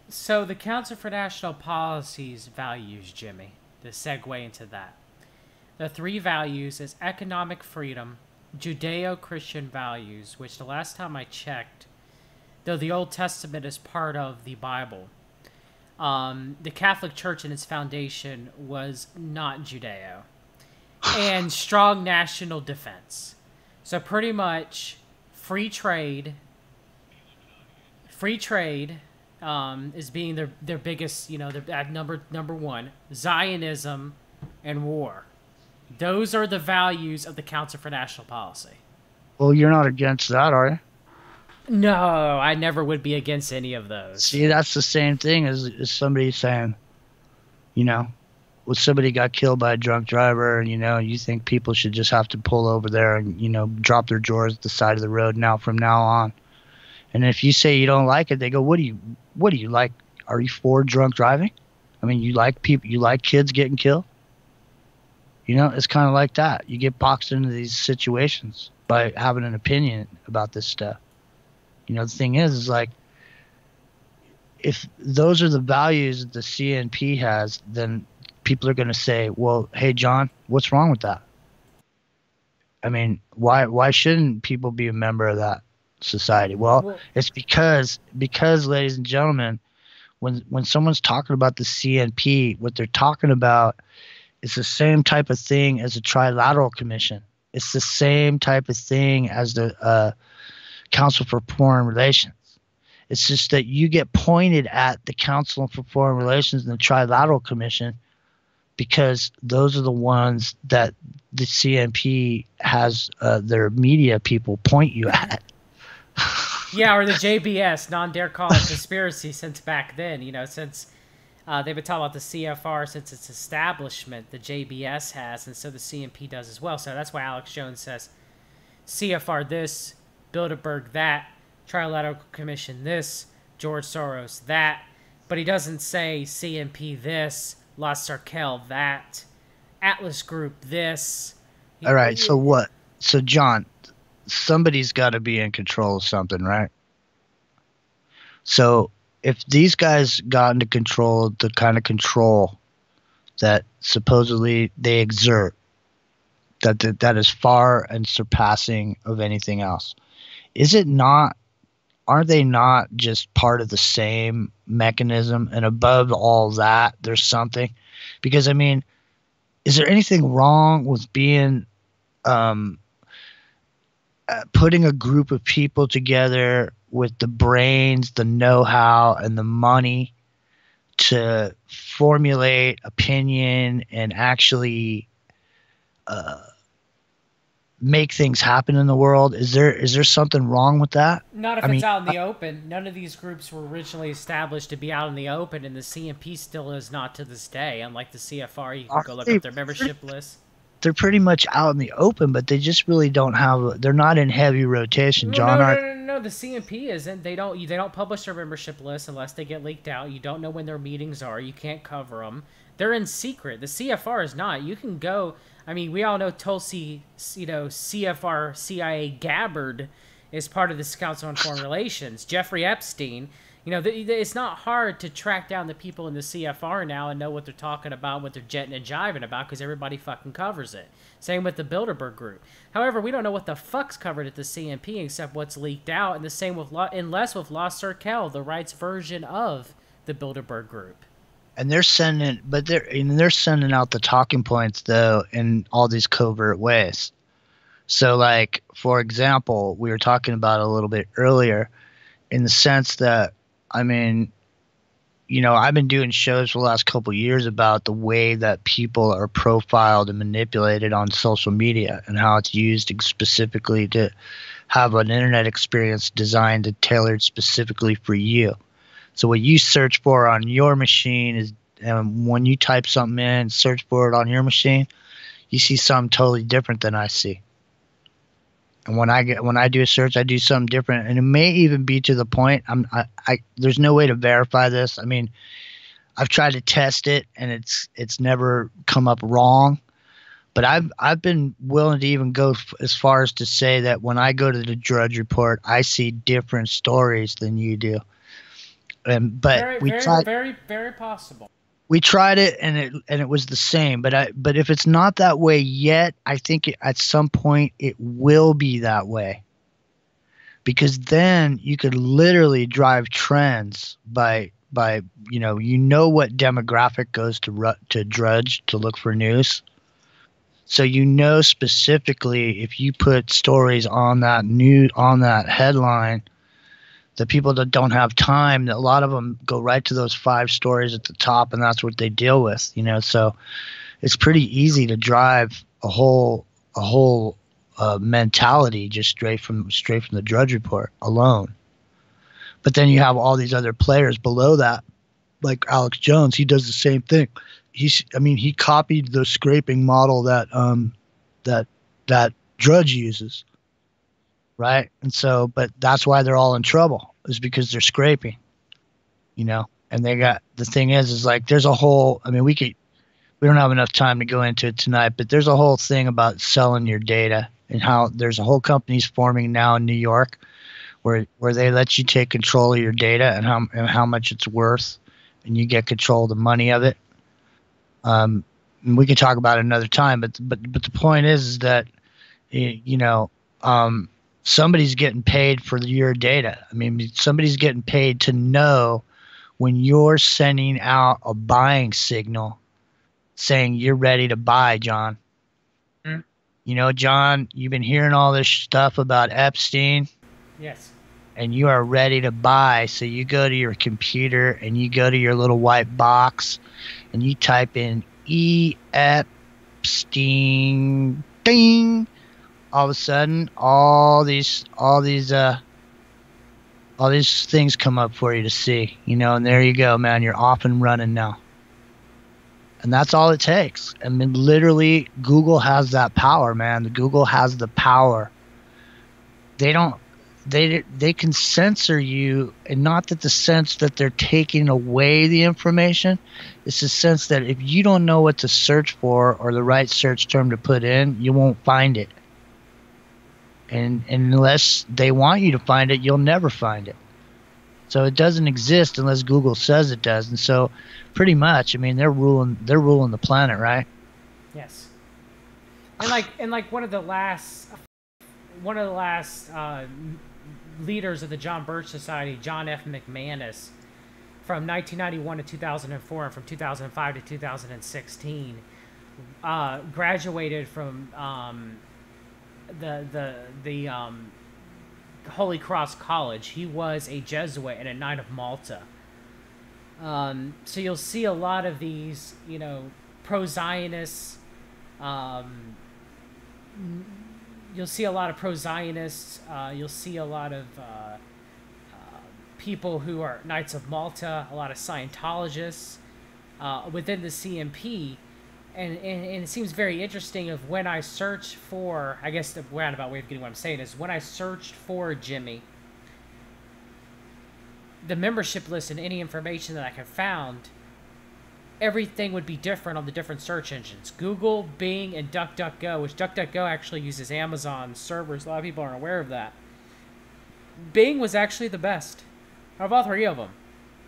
Speaker 2: So the Council for National Policy's values, Jimmy, to segue into that. The three values is economic freedom, Judeo-Christian values, which the last time I checked, though the Old Testament is part of the Bible, the Catholic Church in its foundation was not Judeo, and strong national defense. So pretty much free trade is being their biggest, you know, their number one. Zionism and war. Those are the values of the Council for National Policy. Well,
Speaker 3: you're not against that, are you?
Speaker 2: No, I never would be against any of those.
Speaker 3: See, that's the same thing as somebody saying, you know, when somebody got killed by a drunk driver, and, you know, you think people should just have to pull over there and, you know, drop their drawers at the side of the road from now on. And if you say you don't like it, they go, what do you like? Are you for drunk driving? I mean, you like kids getting killed? You know, it's kind of like that. You get boxed into these situations by having an opinion about this stuff. You know, the thing is like, if those are the values that the CNP has, then people are going to say, well, hey, John, what's wrong with that? I mean, why shouldn't people be a member of that society? Well, it's because, ladies and gentlemen, when someone's talking about the CNP, what they're talking about is the same type of thing as a trilateral commission. It's the same type of thing as the Council for Foreign Relations. It's just that you get pointed at the Council for Foreign Relations and the Trilateral Commission because those are the ones that the CNP has their media people point you at.
Speaker 2: Yeah, or the JBS, non-dare call it conspiracy since back then. You know, since they've been talking about the CFR since its establishment, the JBS has, and so the CNP does as well. So that's why Alex Jones says CFR this, Bilderberg that, Trilateral Commission this, George Soros that, but he doesn't say CNP this, La Sarkel that, Atlas Group this.
Speaker 3: All right, so what? So, John, somebody's got to be in control of something, right? So if these guys got into control, the kind of control that supposedly they exert, that is far and surpassing of anything else, is it not? Aren't they not just part of the same mechanism? And above all that, there's something. Because, I mean, is there anything wrong with being putting a group of people together with the brains, the know-how, and the money to formulate opinion and actually make things happen in the world. Is there something wrong with that?
Speaker 2: Not if
Speaker 3: I
Speaker 2: it's
Speaker 3: mean,
Speaker 2: out in the open. None of these groups were originally established to be out in the open, and the CMP still is not to this day. Unlike the CFR, you can go look up their membership list.
Speaker 3: They're pretty much out in the open, but they just really don't have. They're not in heavy rotation, John.
Speaker 2: No. The CMP isn't. They don't publish their membership list unless they get leaked out. You don't know when their meetings are. You can't cover them. They're in secret. The CFR is not. You can go. I mean, we all know Tulsi, CFR, CIA Gabbard is part of this Council on Foreign Relations. Jeffrey Epstein. It's not hard to track down the people in the CFR now and know what they're talking about, what they're jetting and jiving about, because everybody fucking covers it. Same with the Bilderberg Group. However, we don't know what the fuck's covered at the CMP except what's leaked out, and the same with unless with La Circle, the right's version of the Bilderberg Group.
Speaker 3: And they're sending out the talking points though in all these covert ways. So, like, for example, we were talking about a little bit earlier, in the sense that, I mean, I've been doing shows for the last couple of years about the way that people are profiled and manipulated on social media and how it's used specifically to have an internet experience designed and tailored specifically for you. So what you search for on your machine is, when you type something in, search for it on your machine, you see something totally different than I see. And when I do a search, I do something different, and it may even be to the point there's no way to verify this. I mean, I've tried to test it, and it's never come up wrong. But I've been willing to even go as far as to say that when I go to the Drudge Report, I see different stories than you do. But
Speaker 2: very, very possible.
Speaker 3: We tried it, and it was the same. But if it's not that way yet, I think at some point it will be that way. Because then you could literally drive trends by what demographic goes to Drudge to look for news. So specifically if you put stories on that headline, the people that don't have time, a lot of them go right to those 5 stories at the top, and that's what they deal with, So it's pretty easy to drive a whole mentality just straight from the Drudge Report alone. But then you have all these other players below that, like Alex Jones. He does the same thing. He copied the scraping model that Drudge uses. Right. And so, but that's why they're all in trouble, is because they're scraping, and the thing is like, there's a whole, we don't have enough time to go into it tonight, but there's a whole thing about selling your data, and how there's a whole companies forming now in New York where they let you take control of your data and how much it's worth, and you get control of the money of it. And we can talk about it another time, but the point is that, somebody's getting paid for your data. Somebody's getting paid to know when you're sending out a buying signal saying you're ready to buy, John. Mm-hmm. John, you've been hearing all this stuff about Epstein.
Speaker 2: Yes.
Speaker 3: And you are ready to buy. So you go to your computer and you go to your little white box and you type in Epstein, ding. All of a sudden, all these things come up for you to see, and there you go, man. You're off and running now. And that's all it takes. Literally, Google has that power, man. Google has the power. They can censor you, and not that the sense that they're taking away the information. It's the sense that if you don't know what to search for or the right search term to put in, you won't find it. And unless they want you to find it, you'll never find it. So it doesn't exist unless Google says it does. And so pretty much, they're ruling the planet, right?
Speaker 2: Yes. And like one of the last leaders of the John Birch Society, John F. McManus, from 1991 to 2004 and from 2005 to 2016, graduated from the Holy Cross College. He was a Jesuit and a Knight of Malta. So you'll see a lot of these, pro-Zionists. You'll see a lot of pro-Zionists. You'll see a lot of people who are Knights of Malta, a lot of Scientologists within the CMP. And it seems very interesting of when I search for, I guess the roundabout way of getting what I'm saying is, when I searched for Jimmy, the membership list and any information that I could found, everything would be different on the different search engines. Google, Bing, and DuckDuckGo, which DuckDuckGo actually uses Amazon servers. A lot of people aren't aware of that. Bing was actually the best of all three of them.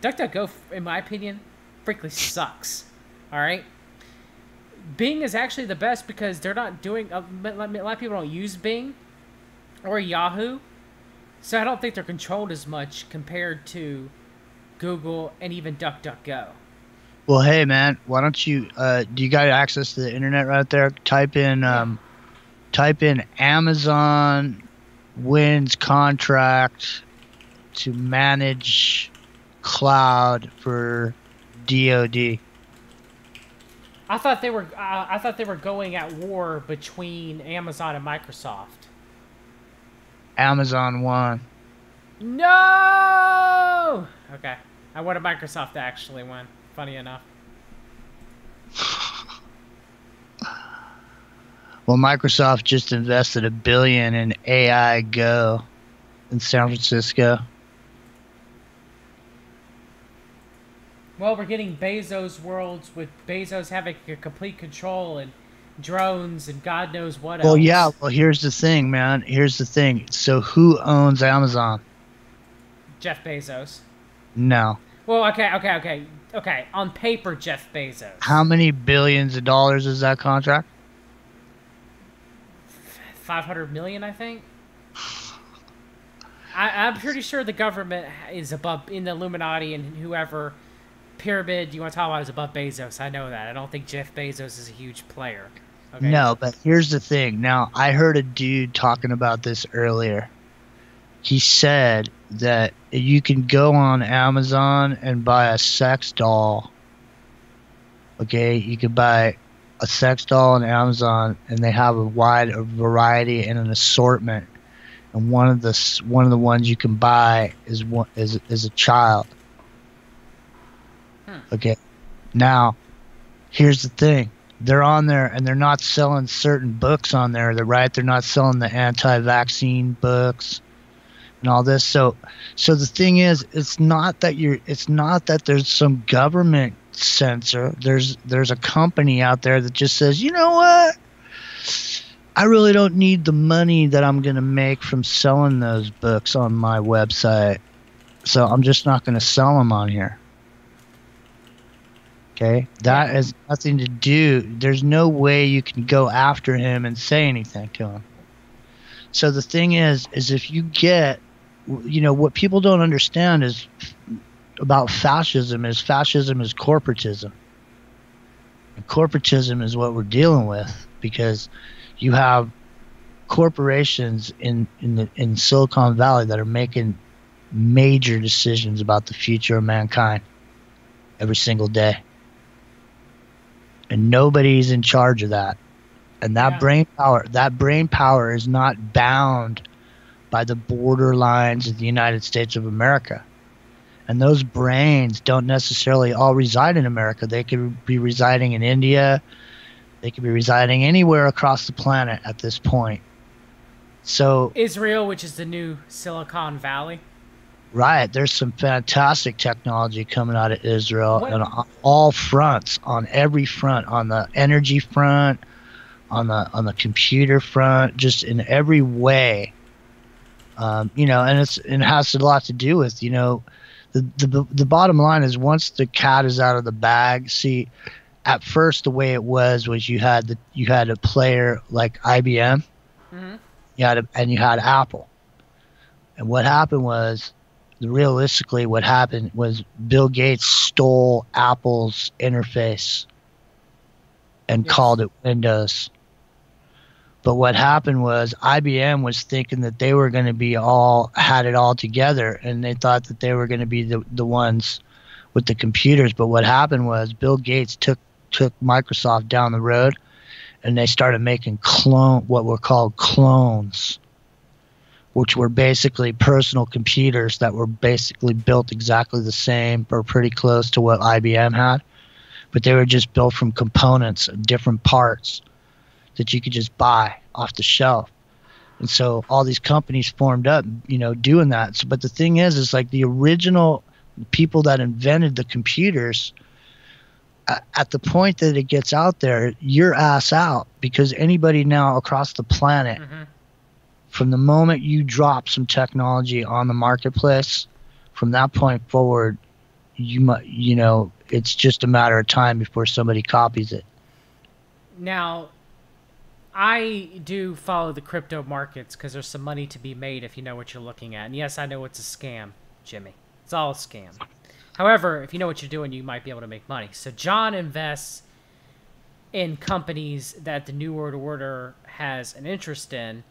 Speaker 2: DuckDuckGo, in my opinion, frankly sucks. All right? Bing is actually the best because they're not doing... a lot of people don't use Bing or Yahoo, so I don't think they're controlled as much compared to Google and even DuckDuckGo.
Speaker 3: Well, hey, man, why don't you... do you got access to the internet right there? Type in Amazon wins contract to manage cloud for DoD.
Speaker 2: I thought they were going at war between Amazon and Microsoft.
Speaker 3: Amazon won.
Speaker 2: No. Okay, I wanted Microsoft to actually win. Funny enough.
Speaker 3: Well, Microsoft just invested $1 billion in AI Go in San Francisco.
Speaker 2: Well, we're getting Bezos worlds with Bezos having a complete control and drones and God knows what else.
Speaker 3: Well, yeah. Well, here's the thing, man. Here's the thing. So who owns Amazon?
Speaker 2: Jeff Bezos.
Speaker 3: No.
Speaker 2: Well, okay. On paper, Jeff Bezos.
Speaker 3: How many billions of dollars is that contract?
Speaker 2: 500 million, I think. I'm pretty sure the government is above, in the Illuminati and whoever pyramid you want to talk about is above Bezos. I know that. I don't think Jeff Bezos is a huge player. Okay?
Speaker 3: No, but here's the thing. Now, I heard a dude talking about this earlier. He said that you can go on Amazon and buy a sex doll. Okay, you can buy a sex doll on Amazon, and they have a wide variety and an assortment. And one of the ones you can buy is a child. Okay, now here's the thing. They're on there and they're not selling certain books on there. They're not selling the anti-vaccine books and all this. So the thing is, it's not that there's some government censor. There's a company out there that just says, you know what? I really don't need the money that I'm going to make from selling those books on my website. So I'm just not going to sell them on here. Okay, that has nothing to do. There's no way you can go after him and say anything to him. So the thing is if you get, what people don't understand is about fascism is corporatism. And corporatism is what we're dealing with, because you have corporations in Silicon Valley that are making major decisions about the future of mankind every single day. And nobody's in charge of that. And that brain power is not bound by the border lines of the United States of America. And those brains don't necessarily all reside in America. They could be residing in India. They could be residing anywhere across the planet at this point. So
Speaker 2: Israel, which is the new Silicon Valley.
Speaker 3: Right, there's some fantastic technology coming out of Israel on all fronts, on every front, on the energy front, on the computer front, just in every way. And it has a lot to do with, the bottom line is, once the cat is out of the bag. See, at first the way it was you had a player like IBM, mm-hmm. you had Apple, and what happened was, realistically, what happened was Bill Gates stole Apple's interface and called it Windows. But what happened was IBM was thinking that they were going to be had it all together, and they thought that they were going to be the ones with the computers. But what happened was Bill Gates took Microsoft down the road, and they started making what were called clones, which were basically personal computers that were basically built exactly the same or pretty close to what IBM had, but they were just built from components, different parts that you could just buy off the shelf. And so all these companies formed up, doing that. So, but the thing is like the original people that invented the computers, at the point that it gets out there, you're ass out, because anybody now across the planet, from the moment you drop some technology on the marketplace, from that point forward, it's just a matter of time before somebody copies it.
Speaker 2: Now, I do follow the crypto markets because there's some money to be made if you know what you're looking at. And yes, I know it's a scam, Jimmy. It's all a scam. However, if you know what you're doing, you might be able to make money. So John invests in companies that the New World Order has an interest in,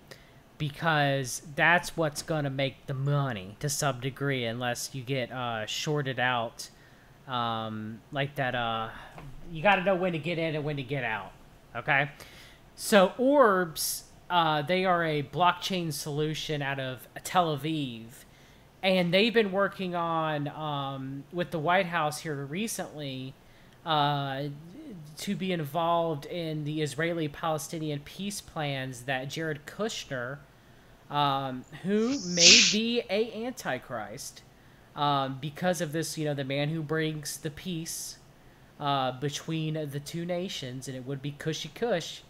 Speaker 2: because that's what's going to make the money to some degree, unless you get shorted out like that. You got to know when to get in and when to get out. Okay? So Orbs, they are a blockchain solution out of Tel Aviv, and they've been working on, with the White House here recently, to be involved in the Israeli-Palestinian peace plans that Jared Kushner, who may be a antichrist, because of this, the man who brings the peace between the two nations, and it would be Cushy Kush.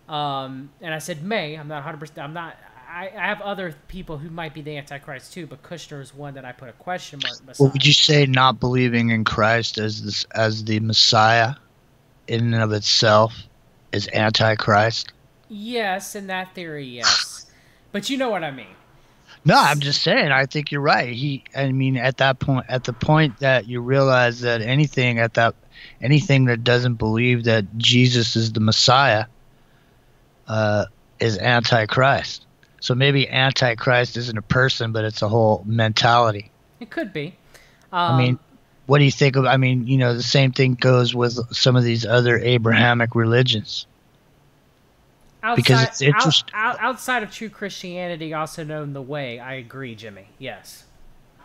Speaker 2: And I said may. I'm not 100%. I have other people who might be the Antichrist too, but Kushner is one that I put a question mark beside.
Speaker 3: Well, would you say not believing in Christ as the Messiah, in and of itself, is Antichrist?
Speaker 2: Yes, in that theory, yes. But you know what I mean.
Speaker 3: No, I'm just saying. I think you're right. At the point that you realize that anything that doesn't believe that Jesus is the Messiah, is Antichrist. So maybe Antichrist isn't a person, but it's a whole mentality.
Speaker 2: It could be.
Speaker 3: What do you think of? The same thing goes with some of these other Abrahamic religions. Because it's interesting.
Speaker 2: Outside of true Christianity, also known the way, I agree, Jimmy. Yes.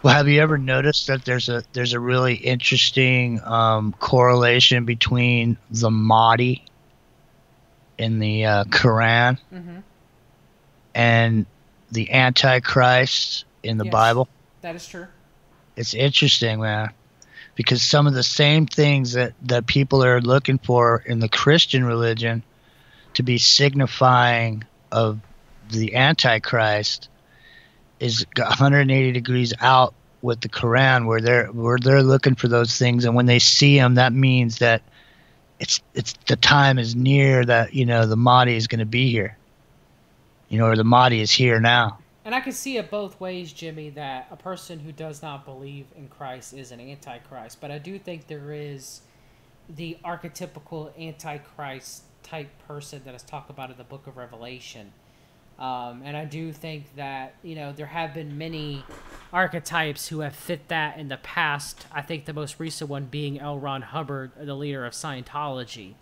Speaker 3: Well, have you ever noticed that there's a really interesting correlation between the Mahdi in the Quran and the Antichrist in the Bible?
Speaker 2: That is true.
Speaker 3: It's interesting, man, because some of the same things that people are looking for in the Christian religion to be signifying of the Antichrist is 180 degrees out with the Quran, where they're looking for those things, and when they see them, that means that it's the time is near that the Mahdi is going to be here, or the Mahdi is here now.
Speaker 2: And I can see it both ways, Jimmy, that a person who does not believe in Christ is an Antichrist, but I do think there is the archetypical Antichrist type person that is talked about in the book of Revelation. And I do think that, there have been many archetypes who have fit that in the past. I think the most recent one being L. Ron Hubbard, the leader of Scientology.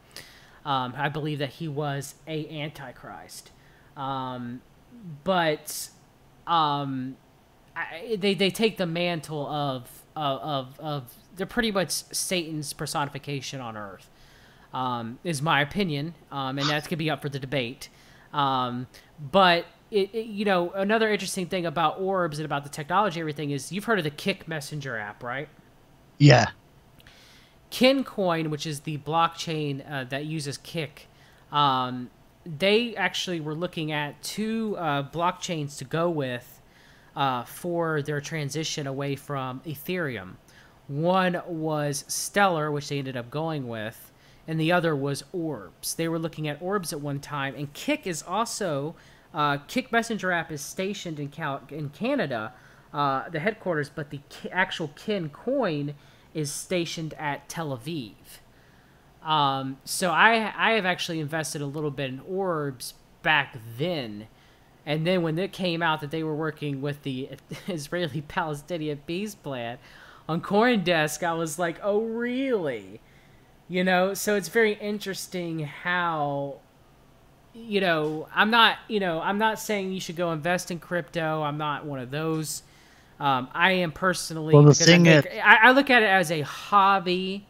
Speaker 2: I believe that he was a Antichrist. But they take the mantle of they're pretty much Satan's personification on earth, is my opinion, and that could be up for the debate. But another interesting thing about orbs and about the technology, everything is, you've heard of the Kik Messenger app, right?
Speaker 3: Yeah.
Speaker 2: Kincoin, which is the blockchain that uses Kik, they actually were looking at two blockchains to go with for their transition away from Ethereum. One was Stellar, which they ended up going with, and the other was Orbs. They were looking at Orbs at one time, and Kik is also Kik Messenger app is stationed in Canada, the headquarters, but the actual Kincoin is stationed at Tel Aviv. So I have actually invested a little bit in Orbs, back then. And then when it came out that they were working with the Israeli-Palestinian peace plan on CoinDesk, I was like, oh, really? You know, so it's very interesting how, you know, I'm not saying you should go invest in crypto. I'm not one of those. I am personally,
Speaker 3: Well, the
Speaker 2: because
Speaker 3: thing
Speaker 2: I look at it as a hobby,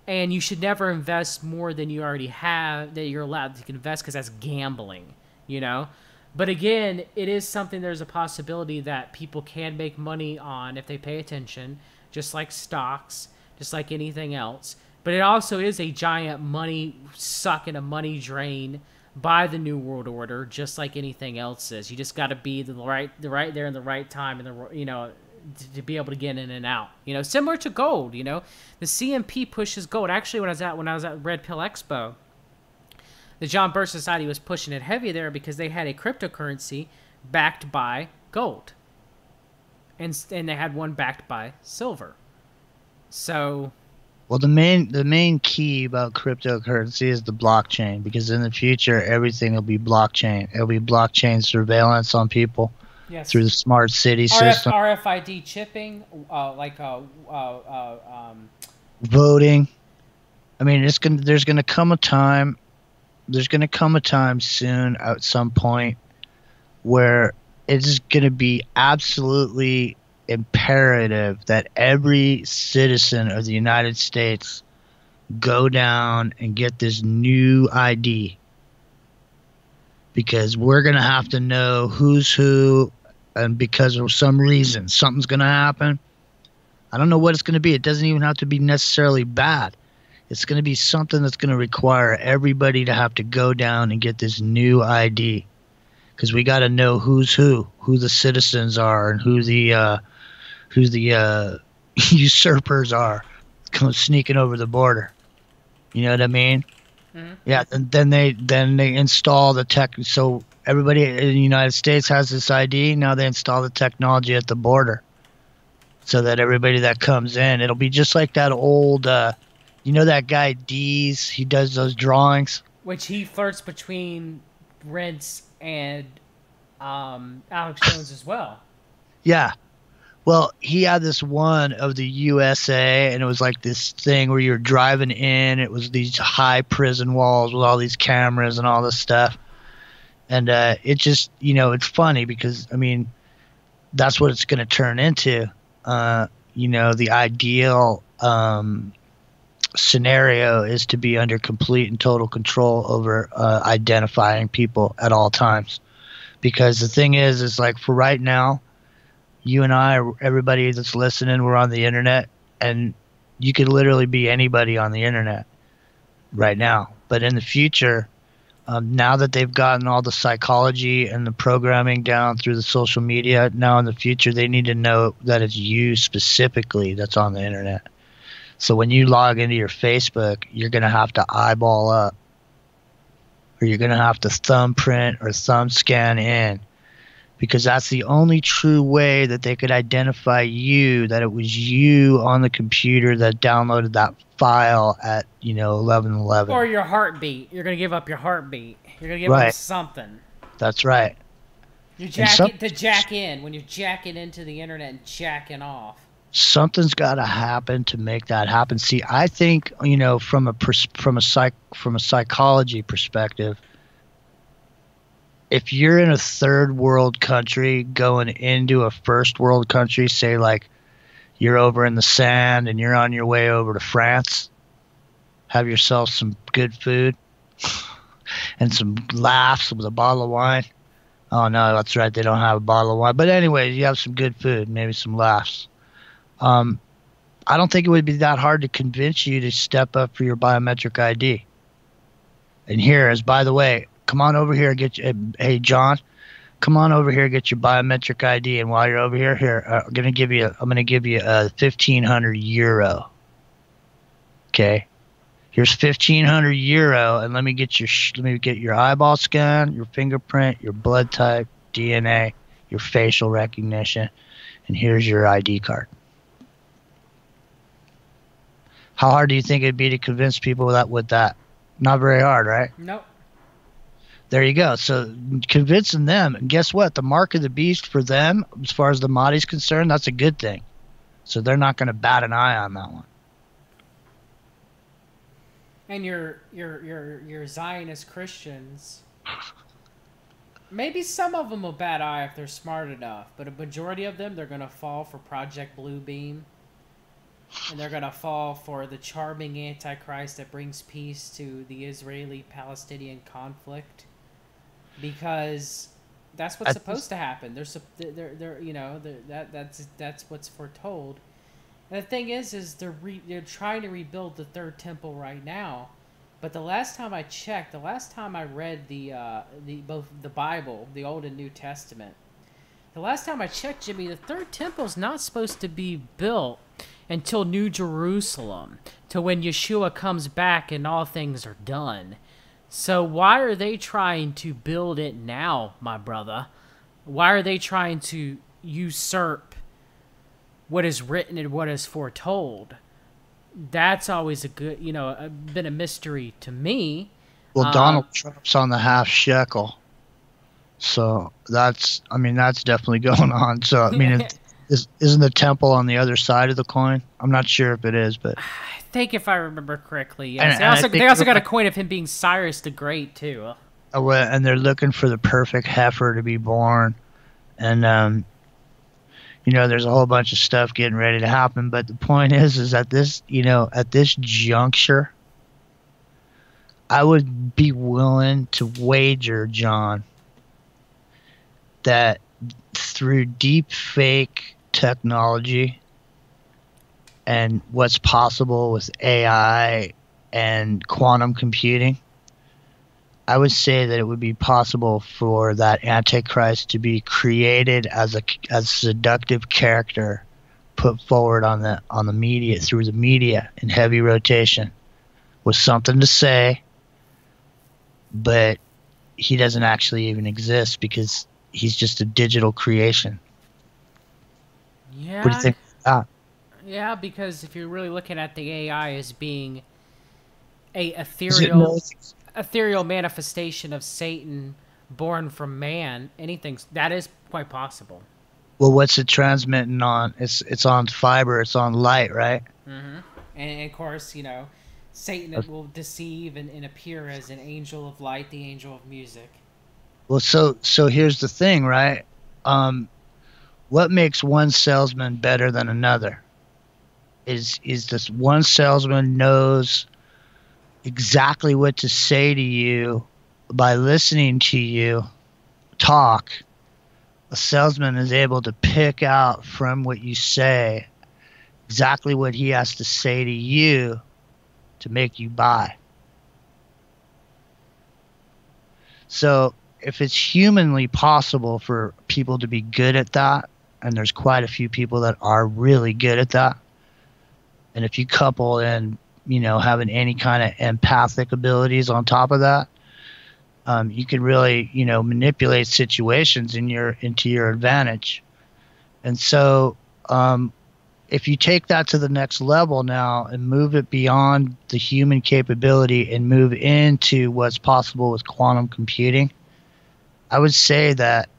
Speaker 2: and you should never invest more than you already have, that you're allowed to invest, because that's gambling, you know? But again, it is something, there's a possibility that people can make money on if they pay attention, just like stocks, just like anything else. But it also is a giant money suck and a money drain by the New World Order, just like anything else is. You just got to be the right there in the right time, and you know, to be able to get in and out. You know, similar to gold. You know, the CMP pushes gold. Actually, when I was at Red Pill Expo, the John Birch Society was pushing it heavy there because they had a cryptocurrency backed by gold, and they had one backed by silver. So,
Speaker 3: well, the main key about cryptocurrency is the blockchain, because in the future everything will be blockchain. It'll be blockchain surveillance on people through the smart city system,
Speaker 2: RFID chipping,
Speaker 3: voting. I mean, there's gonna come a time. There's going to come a time soon at some point where it's going to be absolutely imperative that every citizen of the United States go down and get this new ID, because we're going to have to know who's who, and because of some reason something's going to happen. I don't know what it's going to be. It doesn't even have to be necessarily bad. It's going to be something that's going to require everybody to have to go down and get this new ID, because we got to know who's who the citizens are, and who the usurpers are sneaking over the border. You know what I mean? Mm-hmm. Yeah. And then they install the tech. So everybody in the United States has this ID. Now they install the technology at the border, so that everybody that comes in, it'll be just like that old. You know that guy Dees? He does those drawings.
Speaker 2: Which he flirts between Rents and Alex Jones as well.
Speaker 3: Yeah. Well, he had this one of the USA, and it was like this thing where you're driving in. It was these high prison walls with all these cameras and all this stuff. And it just, you know, it's funny because, I mean, that's what it's going to turn into. You know, the ideal scenario is to be under complete and total control over identifying people at all times, because the thing is like, for right now, you and I, everybody that's listening, we're on the internet, and you could literally be anybody on the internet right now. But in the future, now that they've gotten all the psychology and the programming down through the social media, now in the future they need to know that it's you specifically that's on the internet. So when you log into your Facebook, you're going to have to eyeball up, or you're going to have to thumbprint or thumb scan in, because that's the only true way that they could identify you, that it was you on the computer that downloaded that file at, you know, 11:11.
Speaker 2: Or your heartbeat. You're going to give up your heartbeat. You're going to give up something.
Speaker 3: That's right.
Speaker 2: You're jack in, when you're jacking into the internet and jacking off.
Speaker 3: Something's got to happen to make that happen. See, I think, you know, from a psychology perspective, if you're in a third world country going into a first world country, say like you're over in the sand and you're on your way over to France, have yourself some good food and some laughs with a bottle of wine. Oh no, that's right, they don't have a bottle of wine. But anyway, you have some good food, maybe some laughs. I don't think it would be that hard to convince you to step up for your biometric ID. And here is, by the way, come on over here and get you. Hey, John, come on over here and get your biometric ID. And while you're over here, I'm gonna give you 1,500 euro. Okay, here's 1,500 euro, and let me get your eyeball scan, your fingerprint, your blood type, DNA, your facial recognition, and here's your ID card. How hard do you think it'd be to convince people with that? Not very hard, right?
Speaker 2: Nope.
Speaker 3: There you go. So convincing them, and guess what? The mark of the beast for them, as far as the Mahdi's concerned, that's a good thing. So they're not going to bat an eye on that one.
Speaker 2: And your Zionist Christians, maybe some of them will bat eye if they're smart enough, but a majority of them, they're going to fall for Project Bluebeam, and they're going to fall for the charming Antichrist that brings peace to the Israeli-Palestinian conflict, because that's what's supposed to happen. They're you know, that's what's foretold. And the thing is they're trying to rebuild the third temple right now. But the last time I checked, the last time I read both the Bible, the Old and New Testament, the last time I checked, Jimmy, the third temple's not supposed to be built until New Jerusalem, till when Yeshua comes back and all things are done. So why are they trying to build it now, my brother? Why are they trying to usurp what is written and what is foretold? That's always been a mystery to me.
Speaker 3: Well, Donald Trump's on the half shekel, so that's definitely going on. So I mean, isn't the temple on the other side of the coin? I'm not sure if it is, but
Speaker 2: I think if I remember correctly, yes. They also got a coin of him being Cyrus the Great too.
Speaker 3: And they're looking for the perfect heifer to be born, and there's a whole bunch of stuff getting ready to happen. But the point is that at this juncture, I would be willing to wager, John, that through deep fake technology and what's possible with AI and quantum computing, I would say that it would be possible for that Antichrist to be created as a seductive character, put forward on the media, through the media in heavy rotation, with something to say, but he doesn't actually even exist because he's just a digital creation.
Speaker 2: Yeah.
Speaker 3: What do you think of that?
Speaker 2: Yeah, because if you're really looking at the AI as being a ethereal manifestation of Satan born from man, that is quite possible.
Speaker 3: Well, what's it transmitting on? It's on fiber, it's on light, right?
Speaker 2: Mm-hmm. And of course, Satan will deceive and appear as an angel of light, the angel of music.
Speaker 3: Well, so here's the thing, right? What makes one salesman better than another? Is this one salesman knows exactly what to say to you by listening to you talk. A salesman is able to pick out from what you say exactly what he has to say to you to make you buy. So if it's humanly possible for people to be good at that, and there's quite a few people that are really good at that, and if you couple in having any kind of empathic abilities on top of that, you can really, manipulate situations into your advantage. And so, if you take that to the next level now and move it beyond the human capability and move into what's possible with quantum computing, I would say that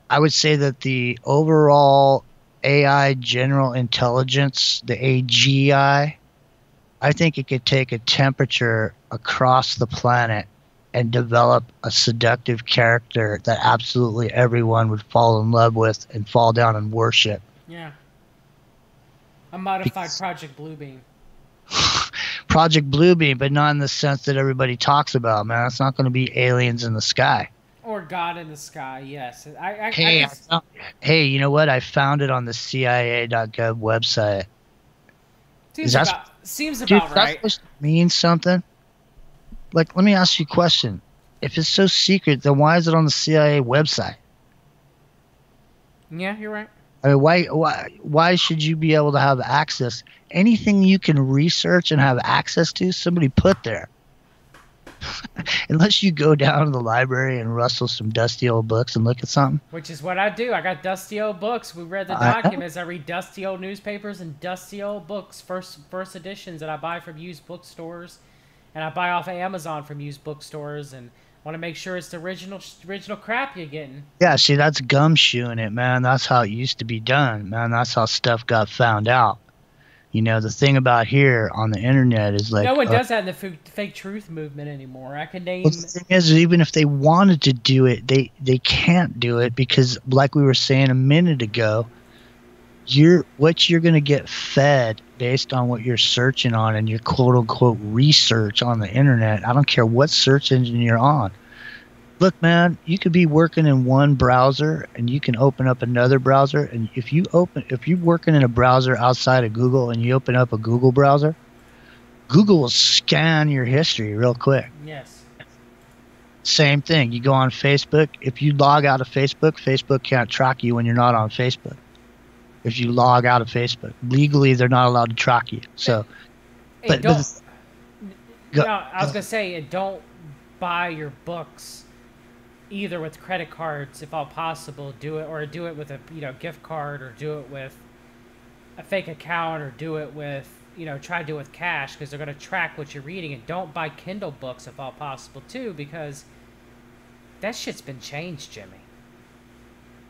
Speaker 3: the overall AI general intelligence, the AGI, I think it could take a temperature across the planet and develop a seductive character that absolutely everyone would fall in love with and fall down and worship.
Speaker 2: Yeah. A modified Project Bluebeam.
Speaker 3: Project Bluebeam, but not in the sense that everybody talks about, man. It's not going to be aliens in the sky.
Speaker 2: Or God in the sky, yes.
Speaker 3: Hey, you know what? I found it on the CIA.gov website.
Speaker 2: Seems about right.
Speaker 3: That's supposed to mean something? Like, let me ask you a question. If it's so secret, then why is it on the CIA website?
Speaker 2: Yeah, you're right.
Speaker 3: I mean, why should you be able to have access? Anything you can research and have access to, somebody put there. Unless you go down to the library and rustle some dusty old books and look at something.
Speaker 2: Which is what I do. I got dusty old books. We read the documents. I read dusty old newspapers and dusty old books, first editions that I buy from used bookstores. And I buy off of Amazon from used bookstores. And Want to make sure it's the original crap you're getting.
Speaker 3: Yeah, see, that's gumshoeing it, man. That's how it used to be done, man. That's how stuff got found out. You know, the thing about here on the internet is like,
Speaker 2: No one does that in the fake truth movement anymore. I can
Speaker 3: well,
Speaker 2: name.
Speaker 3: the thing is, even if they wanted to do it, they can't do it because, like we were saying a minute ago, what you're going to get fed based on what you're searching on and your quote unquote research on the internet. I don't care what search engine you're on. Look, man, you could be working in one browser and you can open up another browser. And if you're working in a browser outside of Google and you open up a Google browser, Google will scan your history real quick.
Speaker 2: Yes.
Speaker 3: Same thing. You go on Facebook. If you log out of Facebook, Facebook can't track you when you're not on Facebook. If you log out of Facebook, legally they're not allowed to track you. So,
Speaker 2: I was gonna say, don't buy your books either with credit cards if all possible. Do it with a gift card, or do it with a fake account, or do it with try to do it with cash, because they're gonna track what you're reading. And don't buy Kindle books if all possible too, because that shit's been changed, Jimmy.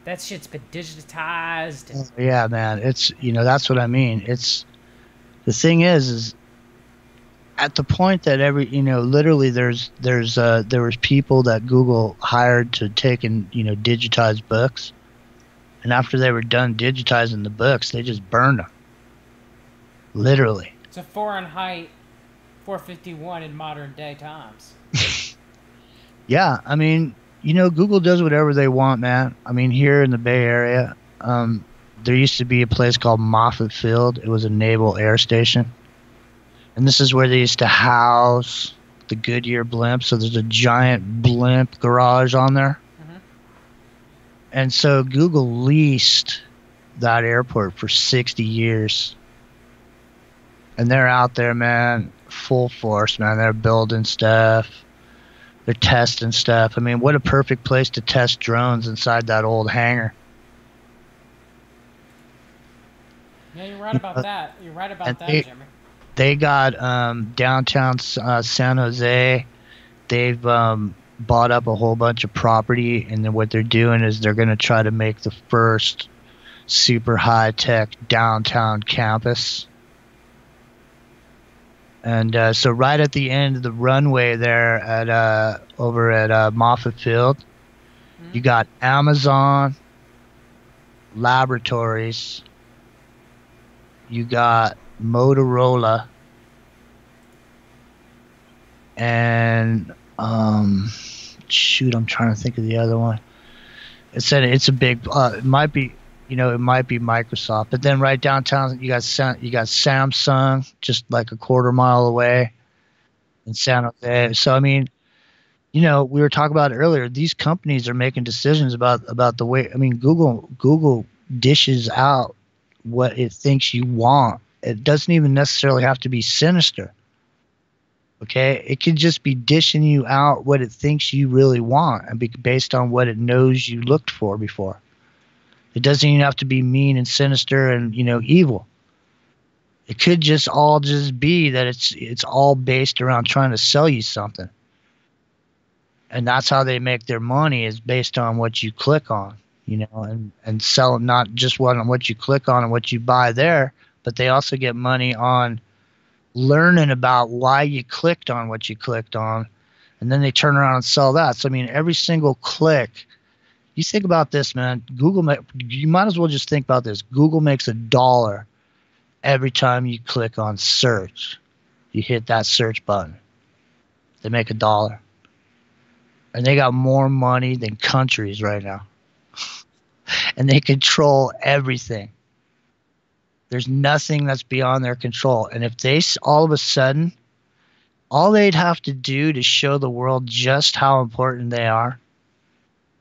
Speaker 2: That shit's been digitized.
Speaker 3: Yeah, man. It's, that's what I mean. It's, the thing is at the point that literally there was people that Google hired to take and, digitize books. And after they were done digitizing the books, they just burned them. Literally.
Speaker 2: It's a Fahrenheit 451 in modern day times.
Speaker 3: Yeah. I mean, Google does whatever they want, man. I mean, here in the Bay Area, there used to be a place called Moffett Field. It was a naval air station. And this is where they used to house the Goodyear blimp. So there's a giant blimp garage on there. Mm-hmm. And so Google leased that airport for 60 years. And they're out there, man, full force, man. They're building stuff. They're testing stuff. I mean, what a perfect place to test drones inside that old hangar.
Speaker 2: Yeah, you're right about that. You're right about that, Jimmy.
Speaker 3: They got downtown San Jose. They've bought up a whole bunch of property, and then what they're doing is they're going to try to make the first super high-tech downtown campus. And so right at the end of the runway there at over at Moffett Field, you got Amazon Laboratories, you got Motorola, and shoot, I'm trying to think of the other one. It said it's a big. It might be. It might be Microsoft, but then right downtown you got Samsung, just like a quarter mile away in San Jose. So I mean, we were talking about it earlier. These companies are making decisions about the way. I mean, Google dishes out what it thinks you want. It doesn't even necessarily have to be sinister. Okay, it could just be dishing you out what it thinks you really want, and be based on what it knows you looked for before. It doesn't even have to be mean and sinister and, evil. It could just be that it's all based around trying to sell you something. And that's how they make their money, is based on what you click on, and sell not just on what you click on and what you buy there, but they also get money on learning about why you clicked on what you clicked on, and then they turn around and sell that. So, I mean, every single click. You think about this, man. You might as well just think about this. Google makes $1 every time you click on search. You hit that search button. They make $1. And they got more money than countries right now. And they control everything. There's nothing that's beyond their control. And if they all of a sudden, all they'd have to do to show the world just how important they are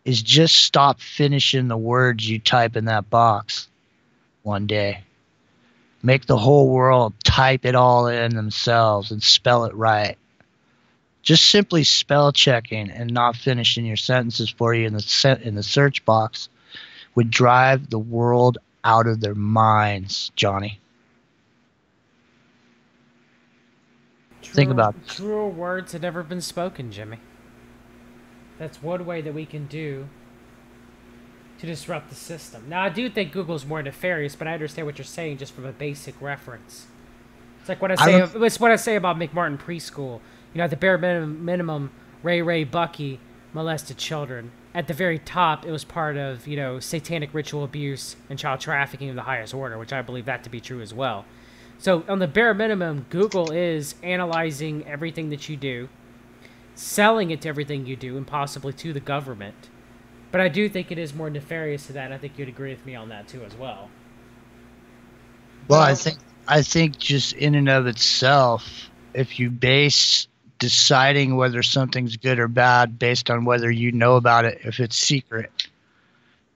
Speaker 3: is just stop finishing the words you type in that box one day. Make the whole world type it all in themselves and spell it right. Just simply spell checking and not finishing your sentences for you in the search box would drive the world out of their minds, Johnny. Think about it.
Speaker 2: Truer words had never been spoken, Jimmy. That's one way that we can do to disrupt the system. Now, I do think Google's more nefarious, but I understand what you're saying just from a basic reference. It's like what I say. It's what I say about McMartin Preschool. You know, at the bare minimum, Ray Bucky molested children. At the very top, it was part of, you know, satanic ritual abuse and child trafficking of the highest order, which I believe that to be true as well. So on the bare minimum, Google is analyzing everything that you do, selling it to everything you do, and possibly to the government. But I do think it is more nefarious to that, and I think you'd agree with me on that too as well.
Speaker 3: Well, I think just in and of itself, if you base deciding whether something's good or bad based on whether you know about it, if it's secret.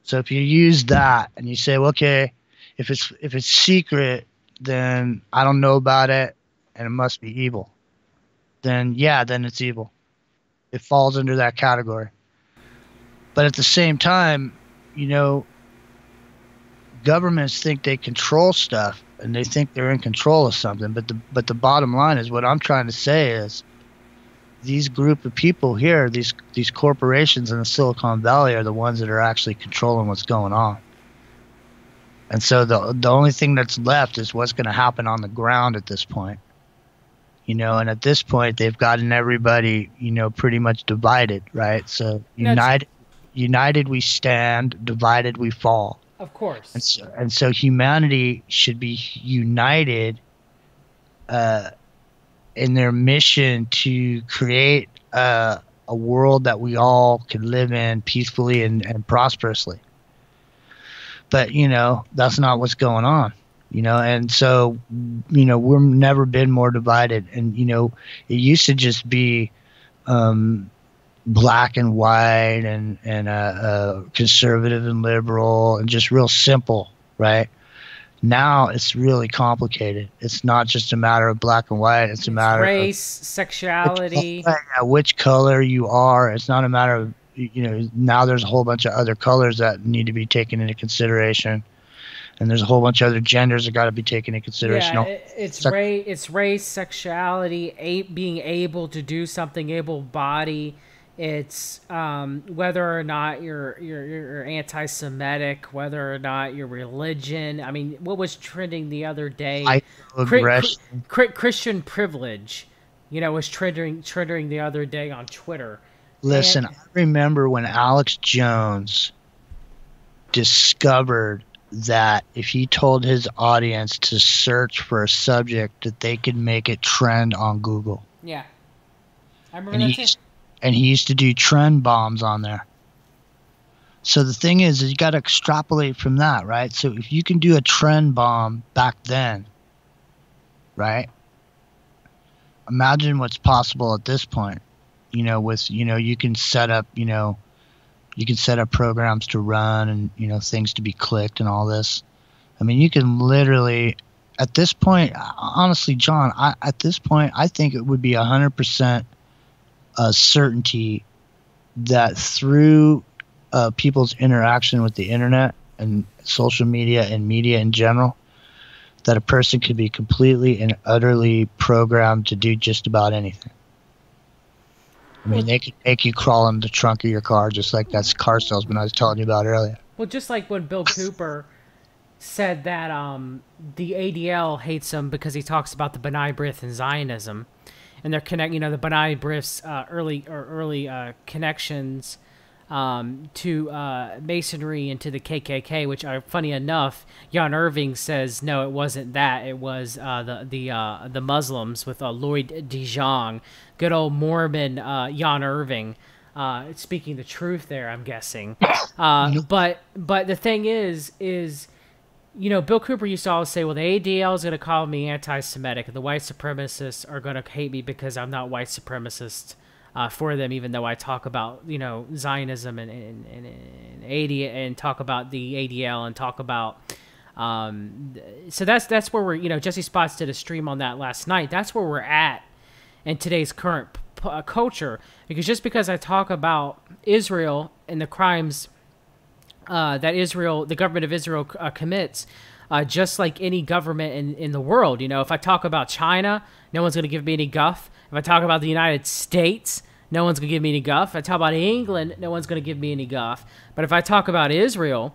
Speaker 3: So if you use that and you say, well, okay, if it's secret, then I don't know about it and it must be evil. Then yeah, then it's evil. It falls under that category. But at the same time, you know, governments think they control stuff and they think they're in control of something. But the bottom line is, what I'm trying to say is, these group of people here, these corporations in the Silicon Valley, are the ones that are actually controlling what's going on. And so the only thing that's left is what's going to happen on the ground at this point. You know, and at this point, they've gotten everybody, you know, pretty much divided, right? So united we stand, divided we fall.
Speaker 2: Of course.
Speaker 3: And so humanity should be united in their mission to create a world that we all can live in peacefully and prosperously. But, you know, that's not what's going on, you know. And so, you know, we've never been more divided. And, you know, it used to just be black and white and conservative and liberal and just real simple, right? Now it's really complicated. It's not just a matter of black and white. It's a matter of
Speaker 2: race, sexuality,
Speaker 3: which color you are. It's not a matter of, you know, now there's a whole bunch of other colors that need to be taken into consideration. And there's a whole bunch of other genders that got to be taken into consideration.
Speaker 2: Yeah, it's race, sexuality, being able to do something, able body. It's whether or not you're anti-Semitic, whether or not your religion. I mean, what was trending the other day? Christian privilege, you know, was trending the other day on Twitter.
Speaker 3: Listen, I remember when Alex Jones discovered that if he told his audience to search for a subject, that they could make it trend on Google.
Speaker 2: Yeah, I remember that too.
Speaker 3: And he used to do trend bombs on there. So the thing is you got to extrapolate from that, right? So if you can do a trend bomb back then, right? Imagine what's possible at this point. You know, with, you know, you can set up programs to run and, you know, things to be clicked and all this. I mean, you can literally, at this point, honestly, John, at this point, I think it would be 100% certainty that through people's interaction with the internet and social media and media in general, that a person could be completely and utterly programmed to do just about anything. I mean, they could make you crawl in the trunk of your car, just like that car salesman I was telling you about earlier.
Speaker 2: Well, just like when Bill Cooper said that the ADL hates him because he talks about the B'nai B'rith and Zionism, and they're the B'nai B'rith's early connections to Masonry and to the KKK, which are, funny enough, Jan Irving says no, it wasn't that. It was the Muslims with Lloyd Dijon, good old Mormon Jan Irving, speaking the truth there, I'm guessing. But the thing is, you know, Bill Cooper used to always say, well, the ADL is going to call me anti-Semitic. The white supremacists are going to hate me because I'm not white supremacist for them, even though I talk about, you know, Zionism and ADL and talk about the ADL and talk about... so that's where we're, you know, Jesse Spots did a stream on that last night. That's where we're at in today's current culture. Because just because I talk about Israel and the crimes that the government of Israel commits, just like any government in the world. You know, if I talk about China, no one's going to give me any guff. If I talk about the United States, no one's going to give me any guff. If I talk about England, no one's going to give me any guff. But if I talk about Israel,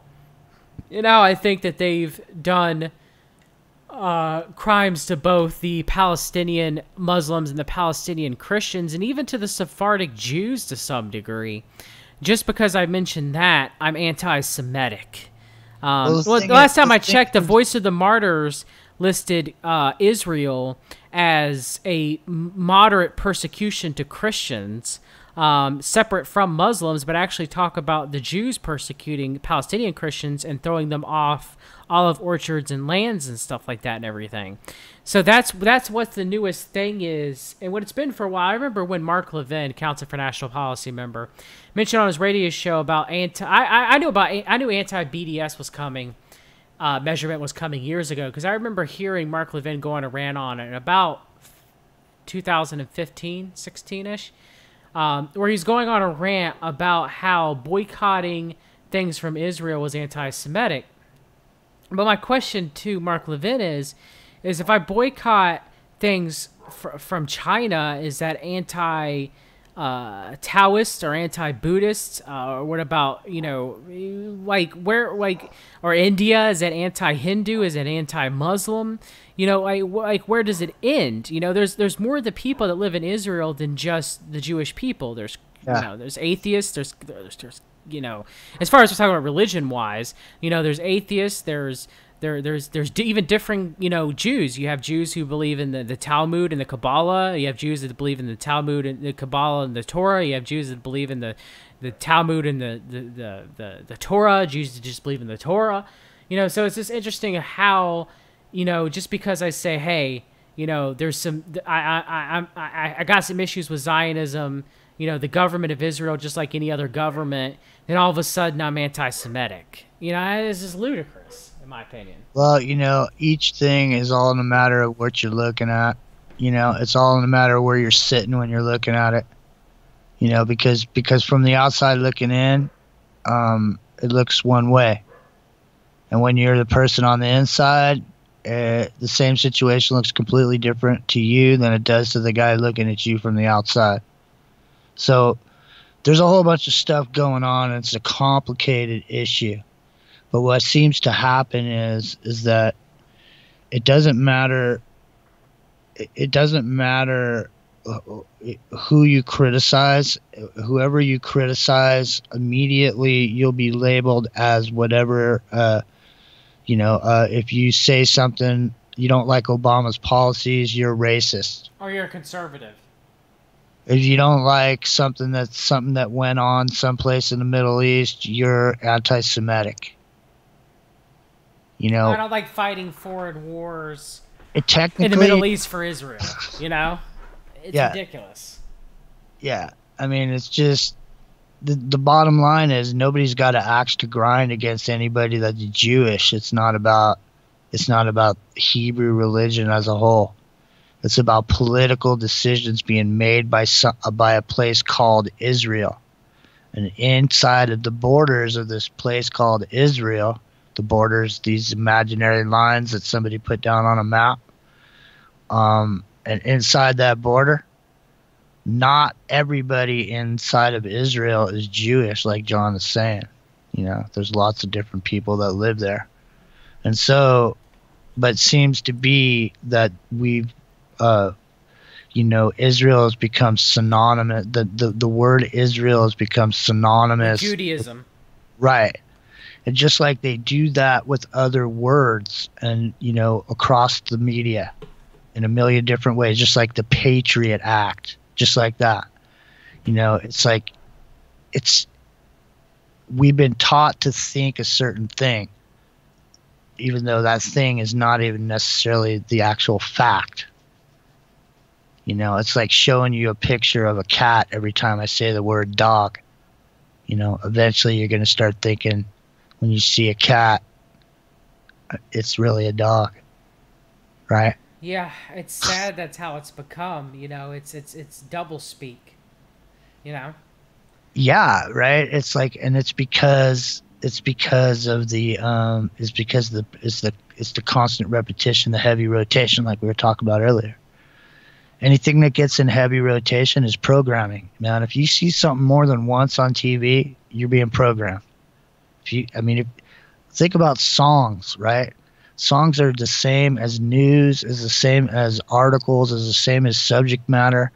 Speaker 2: I think that they've done crimes to both the Palestinian Muslims and the Palestinian Christians, and even to the Sephardic Jews to some degree. Just because I mentioned that, I'm anti-Semitic. The last time I checked, the Voice of the Martyrs listed Israel as a moderate persecution to Christians, separate from Muslims, but actually talk about the Jews persecuting Palestinian Christians and throwing them off olive orchards and lands and stuff like that and everything. So that's what the newest thing is, and what it's been for a while. I remember when Mark Levin, Council for National Policy member, mentioned on his radio show about I knew anti-BDS was coming. Measurement was coming years ago, because I remember hearing Mark Levin go on a rant on it in about 2015, 16-ish, where he's going on a rant about how boycotting things from Israel was anti-Semitic. But my question to Mark Levin is if I boycott things from China, is that anti-Taoist or anti-Buddhist? Or what about, or India? Is that anti-Hindu? Is it anti-Muslim? Where does it end? There's more of the people that live in Israel than just the Jewish people. There's atheists. There's as far as we're talking about religion-wise, there's atheists. There's even differing, Jews. You have Jews who believe in the Talmud and the Kabbalah. You have Jews that believe in the Talmud and the Kabbalah and the Torah. You have Jews that believe in the Talmud and the Torah. Jews that just believe in the Torah. So it's just interesting how, just because I say, hey, there's some, I got some issues with Zionism, the government of Israel, just like any other government, then all of a sudden I'm anti-Semitic. It's just ludicrous, in my opinion.
Speaker 3: Well, each thing is all in a matter of what you're looking at. It's all in a matter of where you're sitting when you're looking at it. Because from the outside looking in, it looks one way. And when you're the person on the inside, the same situation looks completely different to you than it does to the guy looking at you from the outside. So there's a whole bunch of stuff going on, and it's a complicated issue. But what seems to happen is that it doesn't matter. It doesn't matter who you criticize. Whoever you criticize, immediately you'll be labeled as whatever. If you say something you don't like Obama's policies, you're racist.
Speaker 2: Or you're a conservative.
Speaker 3: If you don't like something that went on someplace in the Middle East, you're anti-Semitic. I
Speaker 2: don't like fighting foreign wars
Speaker 3: in the
Speaker 2: Middle East for Israel. It's ridiculous. Yeah.
Speaker 3: I mean, it's just the bottom line is nobody's got an axe to grind against anybody that's Jewish. It's not about Hebrew religion as a whole. It's about political decisions being made by a place called Israel. And inside of the borders of this place called Israel, the borders, these imaginary lines that somebody put down on a map, and inside that border, not everybody inside of Israel is Jewish, like John is saying. There's lots of different people that live there. And so, but it seems to be that we've, Israel has become synonymous. The word Israel has become synonymous
Speaker 2: with Judaism.
Speaker 3: Right. And just like they do that with other words and, across the media in a million different ways, just like the Patriot Act, just like that. It's like we've been taught to think a certain thing, even though that thing is not even necessarily the actual fact. It's like showing you a picture of a cat every time I say the word dog. Eventually you're going to start thinking when you see a cat, it's really a dog, right?
Speaker 2: Yeah, it's sad that's how it's become. It's double speak.
Speaker 3: Yeah, right. It's like, and it's because of the it's the constant repetition, the heavy rotation, like we were talking about earlier. Anything that gets in heavy rotation is programming. Man, if you see something more than once on TV, you're being programmed. Think about songs, right? Songs are the same as news, is the same as articles, is the same as subject matter.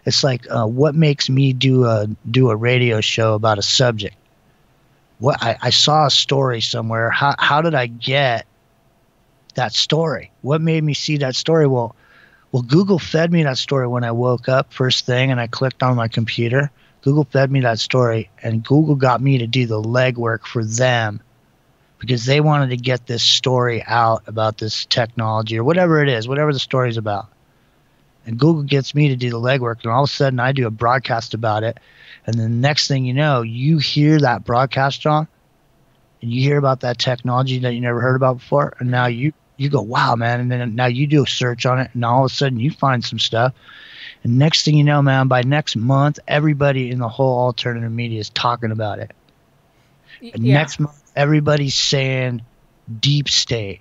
Speaker 3: It's like, what makes me do a radio show about a subject? What I saw a story somewhere. How did I get that story? What made me see that story? Well, Google fed me that story when I woke up first thing and I clicked on my computer. Google fed me that story, and Google got me to do the legwork for them because they wanted to get this story out about this technology or whatever it is, whatever the story's about. And Google gets me to do the legwork, and all of a sudden I do a broadcast about it. And the next thing you know, you hear that broadcast, John, and you hear about that technology that you never heard about before, and now you go, wow, man, and then now you do a search on it, and all of a sudden you find some stuff. And next thing you know, man, by next month, everybody in the whole alternative media is talking about it. And next month, everybody's saying deep state.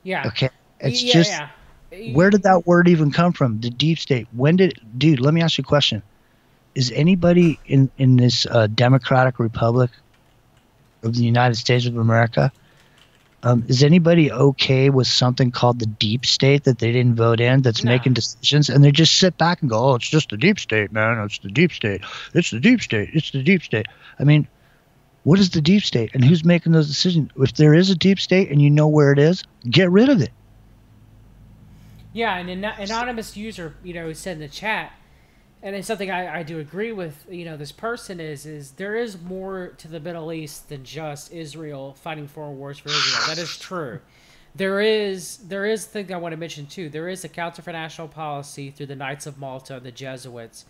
Speaker 2: Yeah.
Speaker 3: Okay. It's where did that word even come from? The deep state. Dude, let me ask you a question. Is anybody in this Democratic Republic of the United States of America, is anybody okay with something called the deep state that they didn't vote in, that's making decisions, and they just sit back and go, oh, it's just the deep state, man. It's the deep state. It's the deep state. It's the deep state. I mean, what is the deep state, and who's making those decisions? If there is a deep state and you know where it is, get rid of it.
Speaker 2: Yeah, an anonymous user, said in the chat, and it's something I do agree with, this person is there is more to the Middle East than just Israel fighting foreign wars for Israel. That is true. There is a thing I want to mention too. There is a Council for National Policy through the Knights of Malta, the Jesuits,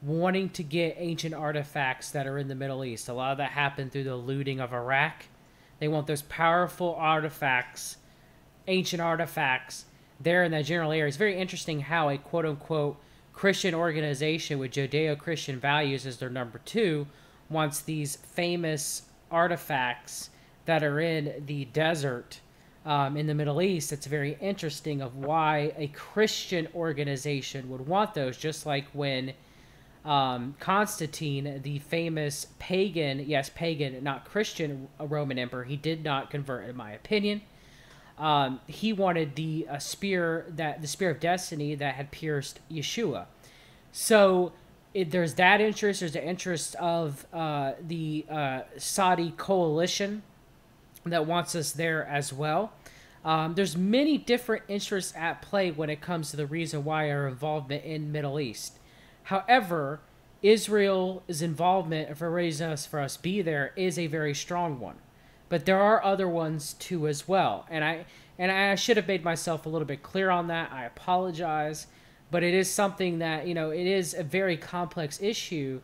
Speaker 2: wanting to get ancient artifacts that are in the Middle East. A lot of that happened through the looting of Iraq. They want those powerful artifacts, ancient artifacts, there in that general area. It's very interesting how a quote-unquote Christian organization with Judeo-Christian values as their number 2 wants these famous artifacts that are in the desert in the Middle East. It's very interesting of why a Christian organization would want those, just like when Constantine, the famous pagan, not Christian Roman emperor, he did not convert in my opinion. He wanted the spear of destiny that had pierced Yeshua. So there's that interest. There's the interest of the Saudi coalition that wants us there as well. There's many different interests at play when it comes to the reason why our involvement in Middle East. However, Israel's involvement for us be there is a very strong one. But there are other ones too as well. And I should have made myself a little bit clear on that. I apologize. But it is something that, it is a very complex issue.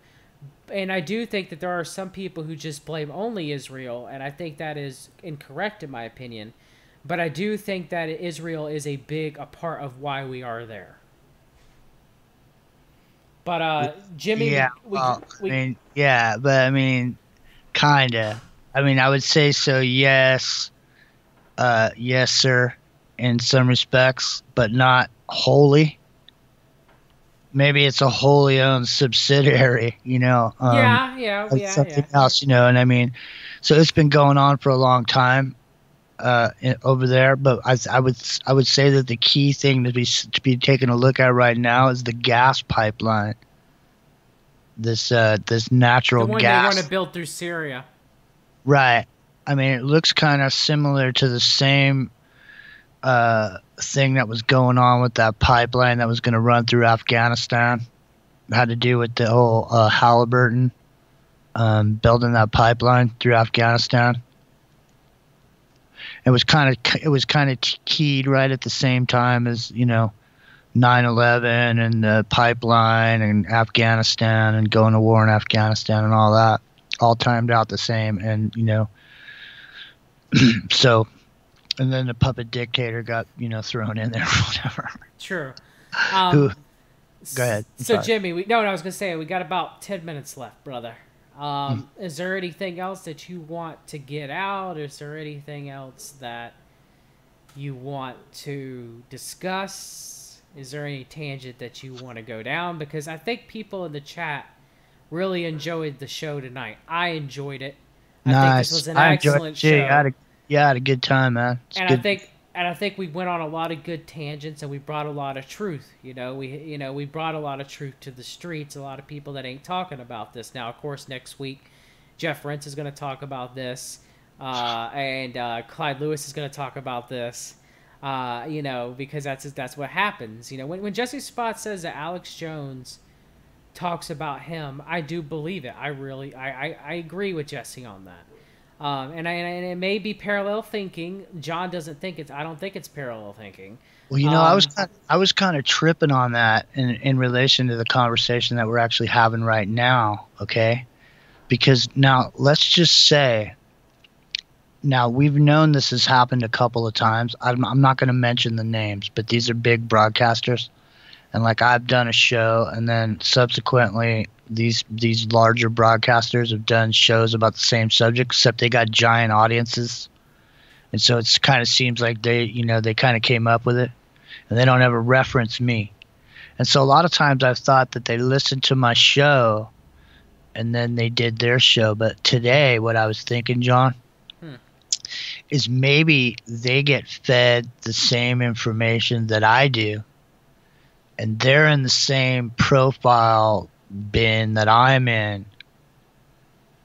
Speaker 2: And I do think that there are some people who just blame only Israel. And I think that is incorrect in my opinion. But I do think that Israel is a part of why we are there. But Jimmy,
Speaker 3: kinda. I would say so. Yes, yes, sir. In some respects, but not wholly. Maybe it's a wholly owned subsidiary. Something else. And so it's been going on for a long time over there. But I would say that the key thing to be taking a look at right now is the gas pipeline. This natural gas.
Speaker 2: The one they want to build through Syria.
Speaker 3: Right. It looks kind of similar to the same thing that was going on with that pipeline that was going to run through Afghanistan. It had to do with the whole Halliburton building that pipeline through Afghanistan. It was kind of keyed right at the same time as 9/11 and the pipeline and Afghanistan and going to war in Afghanistan and all that, all timed out the same. And so, and then the puppet dictator got thrown in there or whatever.
Speaker 2: True.
Speaker 3: Go ahead.
Speaker 2: So Jimmy, I was gonna say we got about 10 minutes left, brother. Is there anything else that you want to get out? Is there anything else that you want to discuss? Is there any tangent that you want to go down? Because I think people in the chat really enjoyed the show tonight. I enjoyed it. I think this was an excellent show.
Speaker 3: I had a good time, man.
Speaker 2: I think we went on a lot of good tangents, and we brought a lot of truth. We brought a lot of truth to the streets. A lot of people that ain't talking about this now. Of course, next week, Jeff Rentz is going to talk about this, and Clyde Lewis is going to talk about this. Because that's what happens. When Jesse Spot says that Alex Jones talks about him, I do believe it. I agree with Jesse on that. And it may be parallel thinking. John doesn't think it's. I don't think it's parallel thinking.
Speaker 3: Well, I was kind of tripping on that in relation to the conversation that we're actually having right now. Okay, because now let's just say. Now, we've known this has happened a couple of times. I'm not going to mention the names, but these are big broadcasters. And like I've done a show, and then subsequently these larger broadcasters have done shows about the same subject, except they got giant audiences. And so it's kind of seems like they kind of came up with it, and they don't ever reference me. And so a lot of times I've thought that they listened to my show and then they did their show. But today what I was thinking, John, is maybe they get fed the same information that I do, and they're in the same profile bin that I'm in,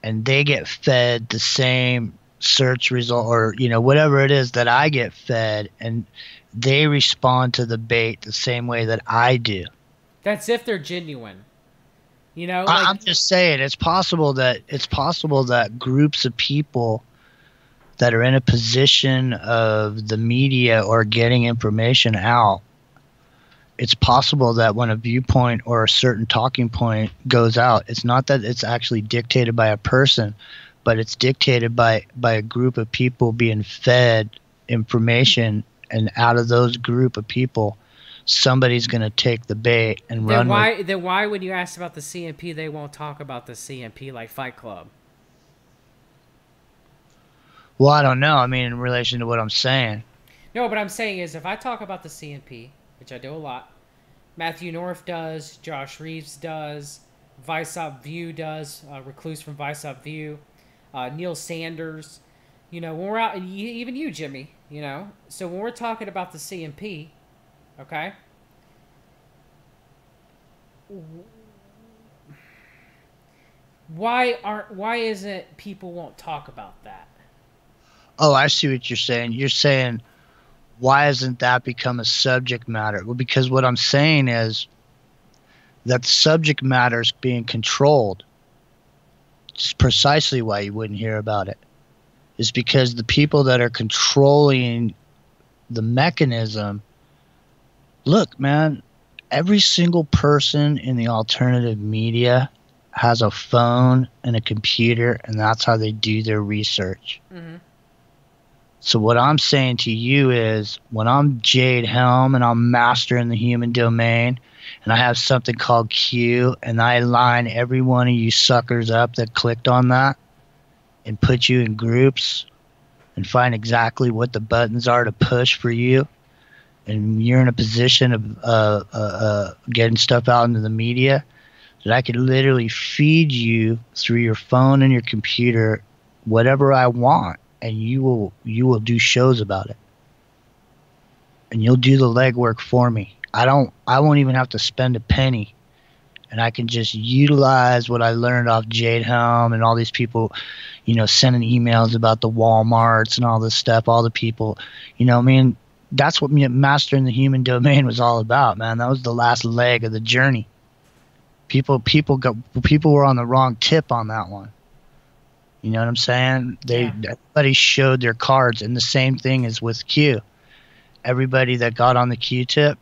Speaker 3: and they get fed the same search result or whatever it is that I get fed, and they respond to the bait the same way that I do.
Speaker 2: That's if they're genuine.
Speaker 3: I'm just saying it's possible that groups of people that are in a position of the media or getting information out, it's possible that when a viewpoint or a certain talking point goes out, it's not that it's actually dictated by a person, but it's dictated by a group of people being fed information, and out of those group of people, somebody's going to take the bait and run with it.
Speaker 2: Then why when you ask about the CMP, they won't talk about the CMP like Fight Club?
Speaker 3: Well, I don't know. I mean, in relation to what I'm saying.
Speaker 2: No, what I'm saying is if I talk about the CMP, which I do a lot, Matthew North does, Josh Reeves does, Vice Up View does, Recluse from Vice Up View, Neil Sanders, when we're out, even you, Jimmy, So when we're talking about the CMP, okay, why isn't people won't talk about that?
Speaker 3: Oh, I see what you're saying. You're saying, why hasn't that become a subject matter? Well, because what I'm saying is that the subject matter is being controlled. It's precisely why you wouldn't hear about it. Is because the people that are controlling the mechanism, look, man, every single person in the alternative media has a phone and a computer, and that's how they do their research. Mm-hmm. So what I'm saying to you is, when I'm Jade Helm and I'm mastering the human domain, and I have something called Q, and I line every one of you suckers up that clicked on that and put you in groups and find exactly what the buttons are to push for you, and you're in a position of getting stuff out into the media, that I could literally feed you through your phone and your computer whatever I want. And you will do shows about it, and you'll do the legwork for me. I won't even have to spend a penny, and I can just utilize what I learned off Jade Helm and all these people, sending emails about the Walmarts and all this stuff. All the people, that's what mastering the human domain was all about, man. That was the last leg of the journey. People were on the wrong tip on that one. You know what I'm saying? Everybody showed their cards, and the same thing is with Q. Everybody that got on the Q tip,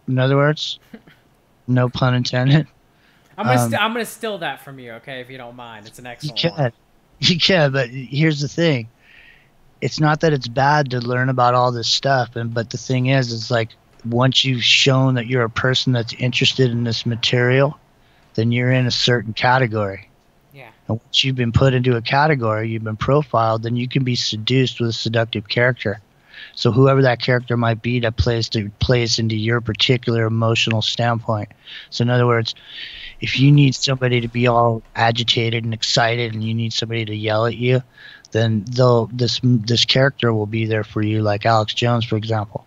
Speaker 3: in other words, no pun intended.
Speaker 2: I'm gonna steal that from you, okay? If you don't mind, it's an excellent one.
Speaker 3: You can, but here's the thing: it's not that it's bad to learn about all this stuff, but the thing is, it's like once you've shown that you're a person that's interested in this material, then you're in a certain category. And once you've been put into a category, you've been profiled, then you can be seduced with a seductive character. So whoever that character might be, that plays into your particular emotional standpoint. So in other words, if you need somebody to be all agitated and excited, and you need somebody to yell at you, then this character will be there for you. Like Alex Jones, for example,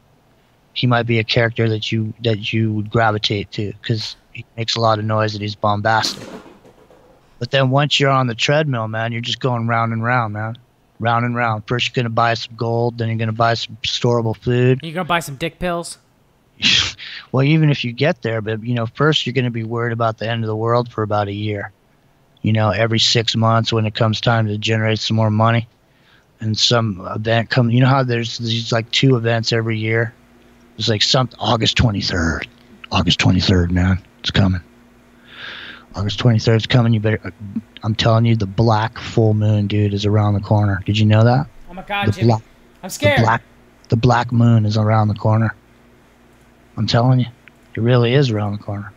Speaker 3: he might be a character that you would gravitate to because he makes a lot of noise and he's bombastic. But then once you're on the treadmill, man, you're just going round and round, man. Round and round. First, you're going to buy some gold. Then you're going to buy some storable food.
Speaker 2: You're going to buy some dick pills?
Speaker 3: Well, even if you get there, but, first you're going to be worried about the end of the world for about a year. Every 6 months when it comes time to generate some more money and some event comes. You know how there's these like 2 events every year? It's like August 23rd. August 23rd, man. It's coming. August 23rd is coming. You better. I'm telling you, the black full moon, dude, is around the corner. Did you know that?
Speaker 2: Oh my God, Jimmy! I'm scared.
Speaker 3: The black moon is around the corner. I'm telling you, it really is around the corner.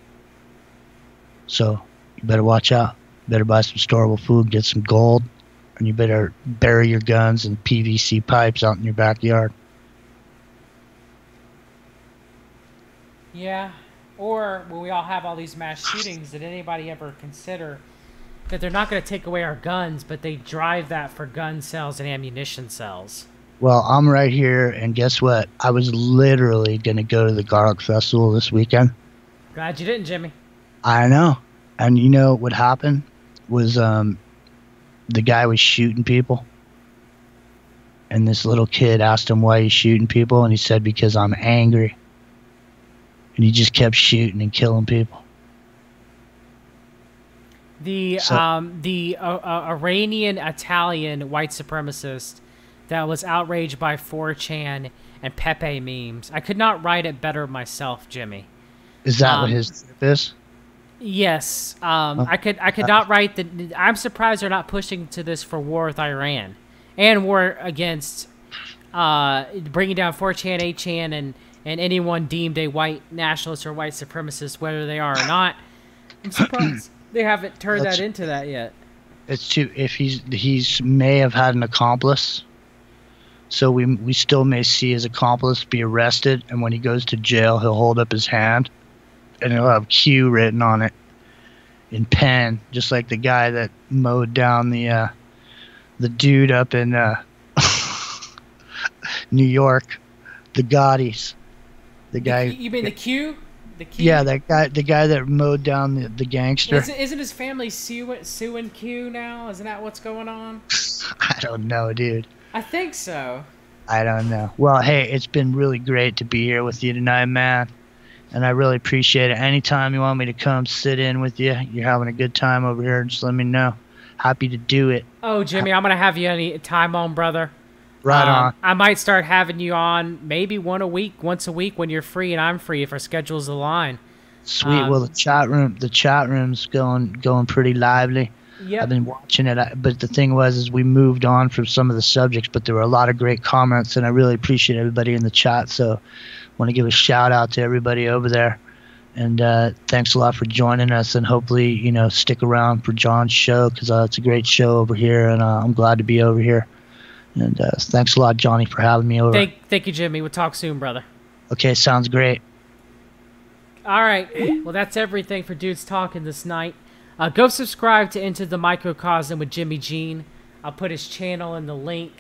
Speaker 3: So you better watch out. You better buy some storable food, get some gold, and you better bury your guns in PVC pipes out in your backyard.
Speaker 2: Yeah. Or when we all have all these mass shootings, did anybody ever consider that they're not going to take away our guns, but they drive that for gun sales and ammunition sales?
Speaker 3: Well, I'm right here, and guess what? I was literally going to go to the Garlic Festival this weekend.
Speaker 2: Glad you didn't, Jimmy.
Speaker 3: I know. And you know what happened was the guy was shooting people. And this little kid asked him why he's shooting people, and he said, because I'm angry. And he just kept shooting and killing people.
Speaker 2: The Iranian Italian white supremacist that was outraged by 4chan and Pepe memes. I could not write it better myself, Jimmy.
Speaker 3: Is that what his tip is?
Speaker 2: Yes. I could not write the. I'm surprised they're not pushing to this for war with Iran and war against bringing down 4chan, 8chan, and anyone deemed a white nationalist or white supremacist, whether they are or not. I'm surprised they haven't turned that into that yet.
Speaker 3: It's too. If he's may have had an accomplice, so we still may see his accomplice be arrested, and when he goes to jail, he'll hold up his hand, and he'll have Q written on it in pen, just like the guy that mowed down the dude up in New York, the Gaudis. The guy.
Speaker 2: You mean the Q? The Q?
Speaker 3: Yeah, the guy that mowed down the gangster.
Speaker 2: Isn't his family suing Q now? Isn't that what's going on?
Speaker 3: I don't know, dude.
Speaker 2: I think so.
Speaker 3: I don't know. Well, hey, it's been really great to be here with you tonight, man. And I really appreciate it. Anytime you want me to come sit in with you, you're having a good time over here, just let me know. Happy to do it.
Speaker 2: Oh, Jimmy, I'm going to have you any time on, brother.
Speaker 3: Right on.
Speaker 2: I might start having you on maybe once a week when you're free and I'm free if our schedules align.
Speaker 3: Sweet. Well, the chat room's going pretty lively.
Speaker 2: Yep.
Speaker 3: I've been watching it, but the thing is we moved on from some of the subjects, but there were a lot of great comments, and I really appreciate everybody in the chat. So, I want to give a shout out to everybody over there, and thanks a lot for joining us. And hopefully, stick around for John's show because it's a great show over here, and I'm glad to be over here. And thanks a lot, Johnny, for having me over.
Speaker 2: Thank you, Jimmy. We'll talk soon, brother.
Speaker 3: Okay, sounds great.
Speaker 2: All right. Well, that's everything for Dudes Talking this night. Go subscribe to Into the Microcosm with Jimmy Jean. I'll put his channel in the link.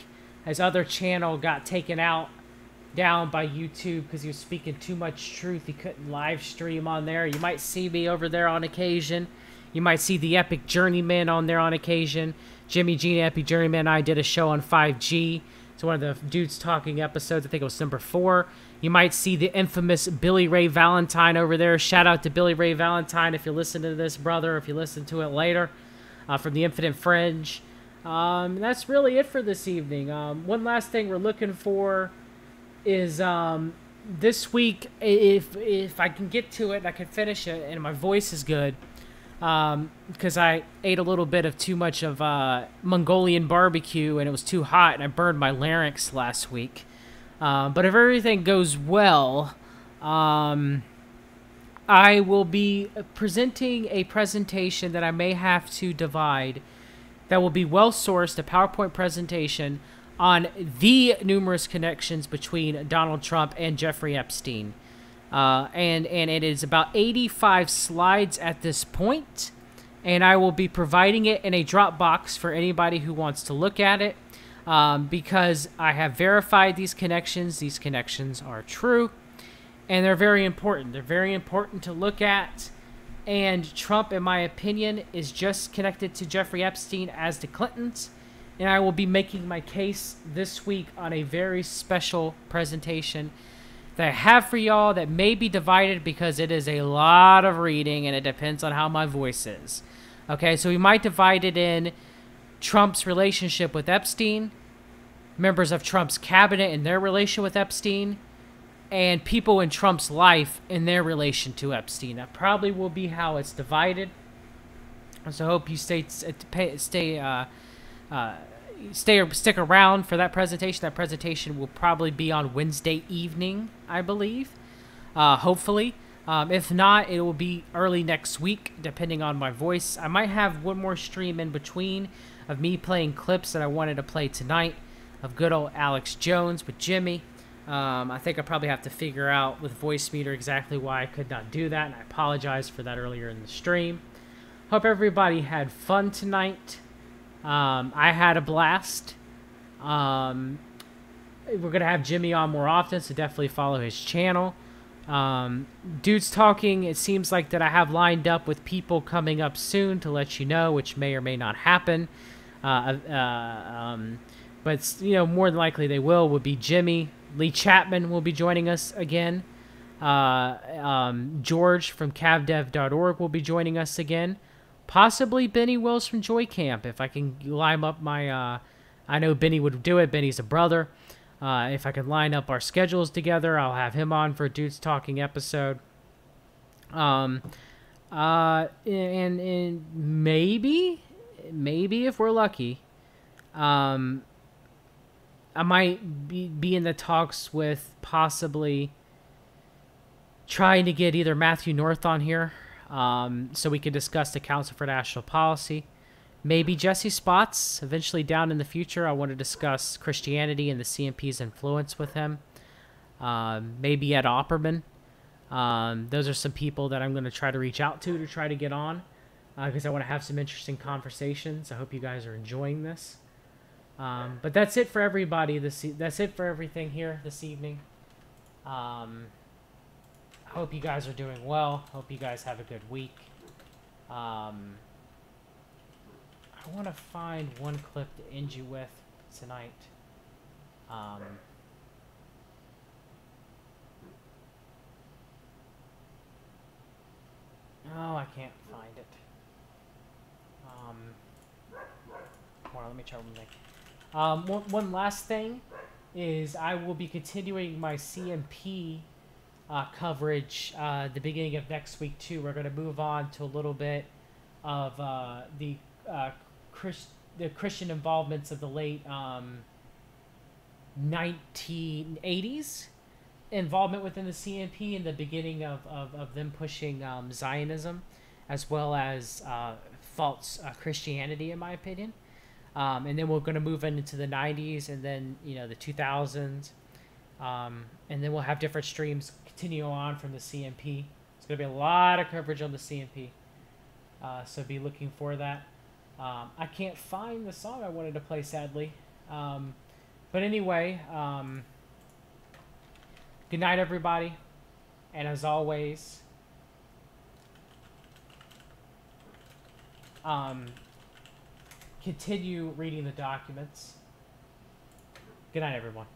Speaker 2: His other channel got taken down by YouTube because he was speaking too much truth. He couldn't live stream on there. You might see me over there on occasion. You might see the Epic Journeyman on there on occasion. Jimmy Jean, Epic Journeyman, and I did a show on 5G. It's one of the Dudes Talking episodes. I think it was number 4. You might see the infamous Billy Ray Valentine over there. Shout out to Billy Ray Valentine if you listen to this, brother, if you listen to it later, from the Infinite Fringe. That's really it for this evening. One last thing we're looking for is this week, if I can get to it and I can finish it and my voice is good, because I ate a little bit of too much of Mongolian barbecue and it was too hot and I burned my larynx last week. But if everything goes well, I will be presenting a presentation that I may have to divide that will be well-sourced, a PowerPoint presentation on the numerous connections between Donald Trump and Jeffrey Epstein. And it is about 85 slides at this point, and I will be providing it in a Dropbox for anybody who wants to look at it, because I have verified these connections. These connections are true, and they're very important. They're very important to look at, and Trump, in my opinion, is just connected to Jeffrey Epstein as the Clintons, and I will be making my case this week on a very special presentation that I have for y'all that may be divided because it is a lot of reading and it depends on how my voice is. Okay, so we might divide it in Trump's relationship with Epstein, members of Trump's cabinet and their relation with Epstein, and people in Trump's life and their relation to Epstein. That probably will be how it's divided. So I hope you stick around for that presentation. That presentation will probably be on Wednesday evening, I believe. Hopefully. If not, it will be early next week, depending on my voice. I might have one more stream in between of me playing clips that I wanted to play tonight of good old Alex Jones with Jimmy. I think I probably have to figure out with Voicemeeter exactly why I could not do that, and I apologize for that earlier in the stream. Hope everybody had fun tonight. I had a blast. We're going to have Jimmy on more often, so definitely follow his channel. Dudes Talking, it seems like that I have lined up with people coming up soon to let you know, which may or may not happen. But, you know, more than likely they will. Would be Jimmy. Lee Chapman will be joining us again. George from cavdev.org will be joining us again. Possibly Benny Wills from Joy Camp, if I can line up my... I know Benny would do it. Benny's a brother. If I can line up our schedules together, I'll have him on for a Dudes Talking episode. And maybe if we're lucky, I might be in the talks with possibly trying to get either Matthew North on here, so we can discuss the Council for National Policy. Maybe Jesse Spots, eventually down in the future. I want to discuss Christianity and the CMP's influence with him. Maybe Ed Opperman. Those are some people that I'm going to try to reach out to try to get on, because I want to have some interesting conversations. I hope you guys are enjoying this. But that's it for everybody. That's it for everything here this evening. I hope you guys are doing well. Hope you guys have a good week. I want to find one clip to end you with tonight. Oh, I can't find it. Hold on, let me try one thing. One last thing is I will be continuing my CMP coverage the beginning of next week too. We're going to move on to a little bit of the Christian involvements of the late 1980s, involvement within the CMP and the beginning of them pushing Zionism, as well as false Christianity, in my opinion. And then we're going to move into the 90s and then, you know, the 2000s. And then we'll have different streams continue on from the CMP. It's going to be a lot of coverage on the CMP. So be looking for that. I can't find the song I wanted to play, sadly. But anyway, good night, everybody. And as always, continue reading the documents. Good night, everyone.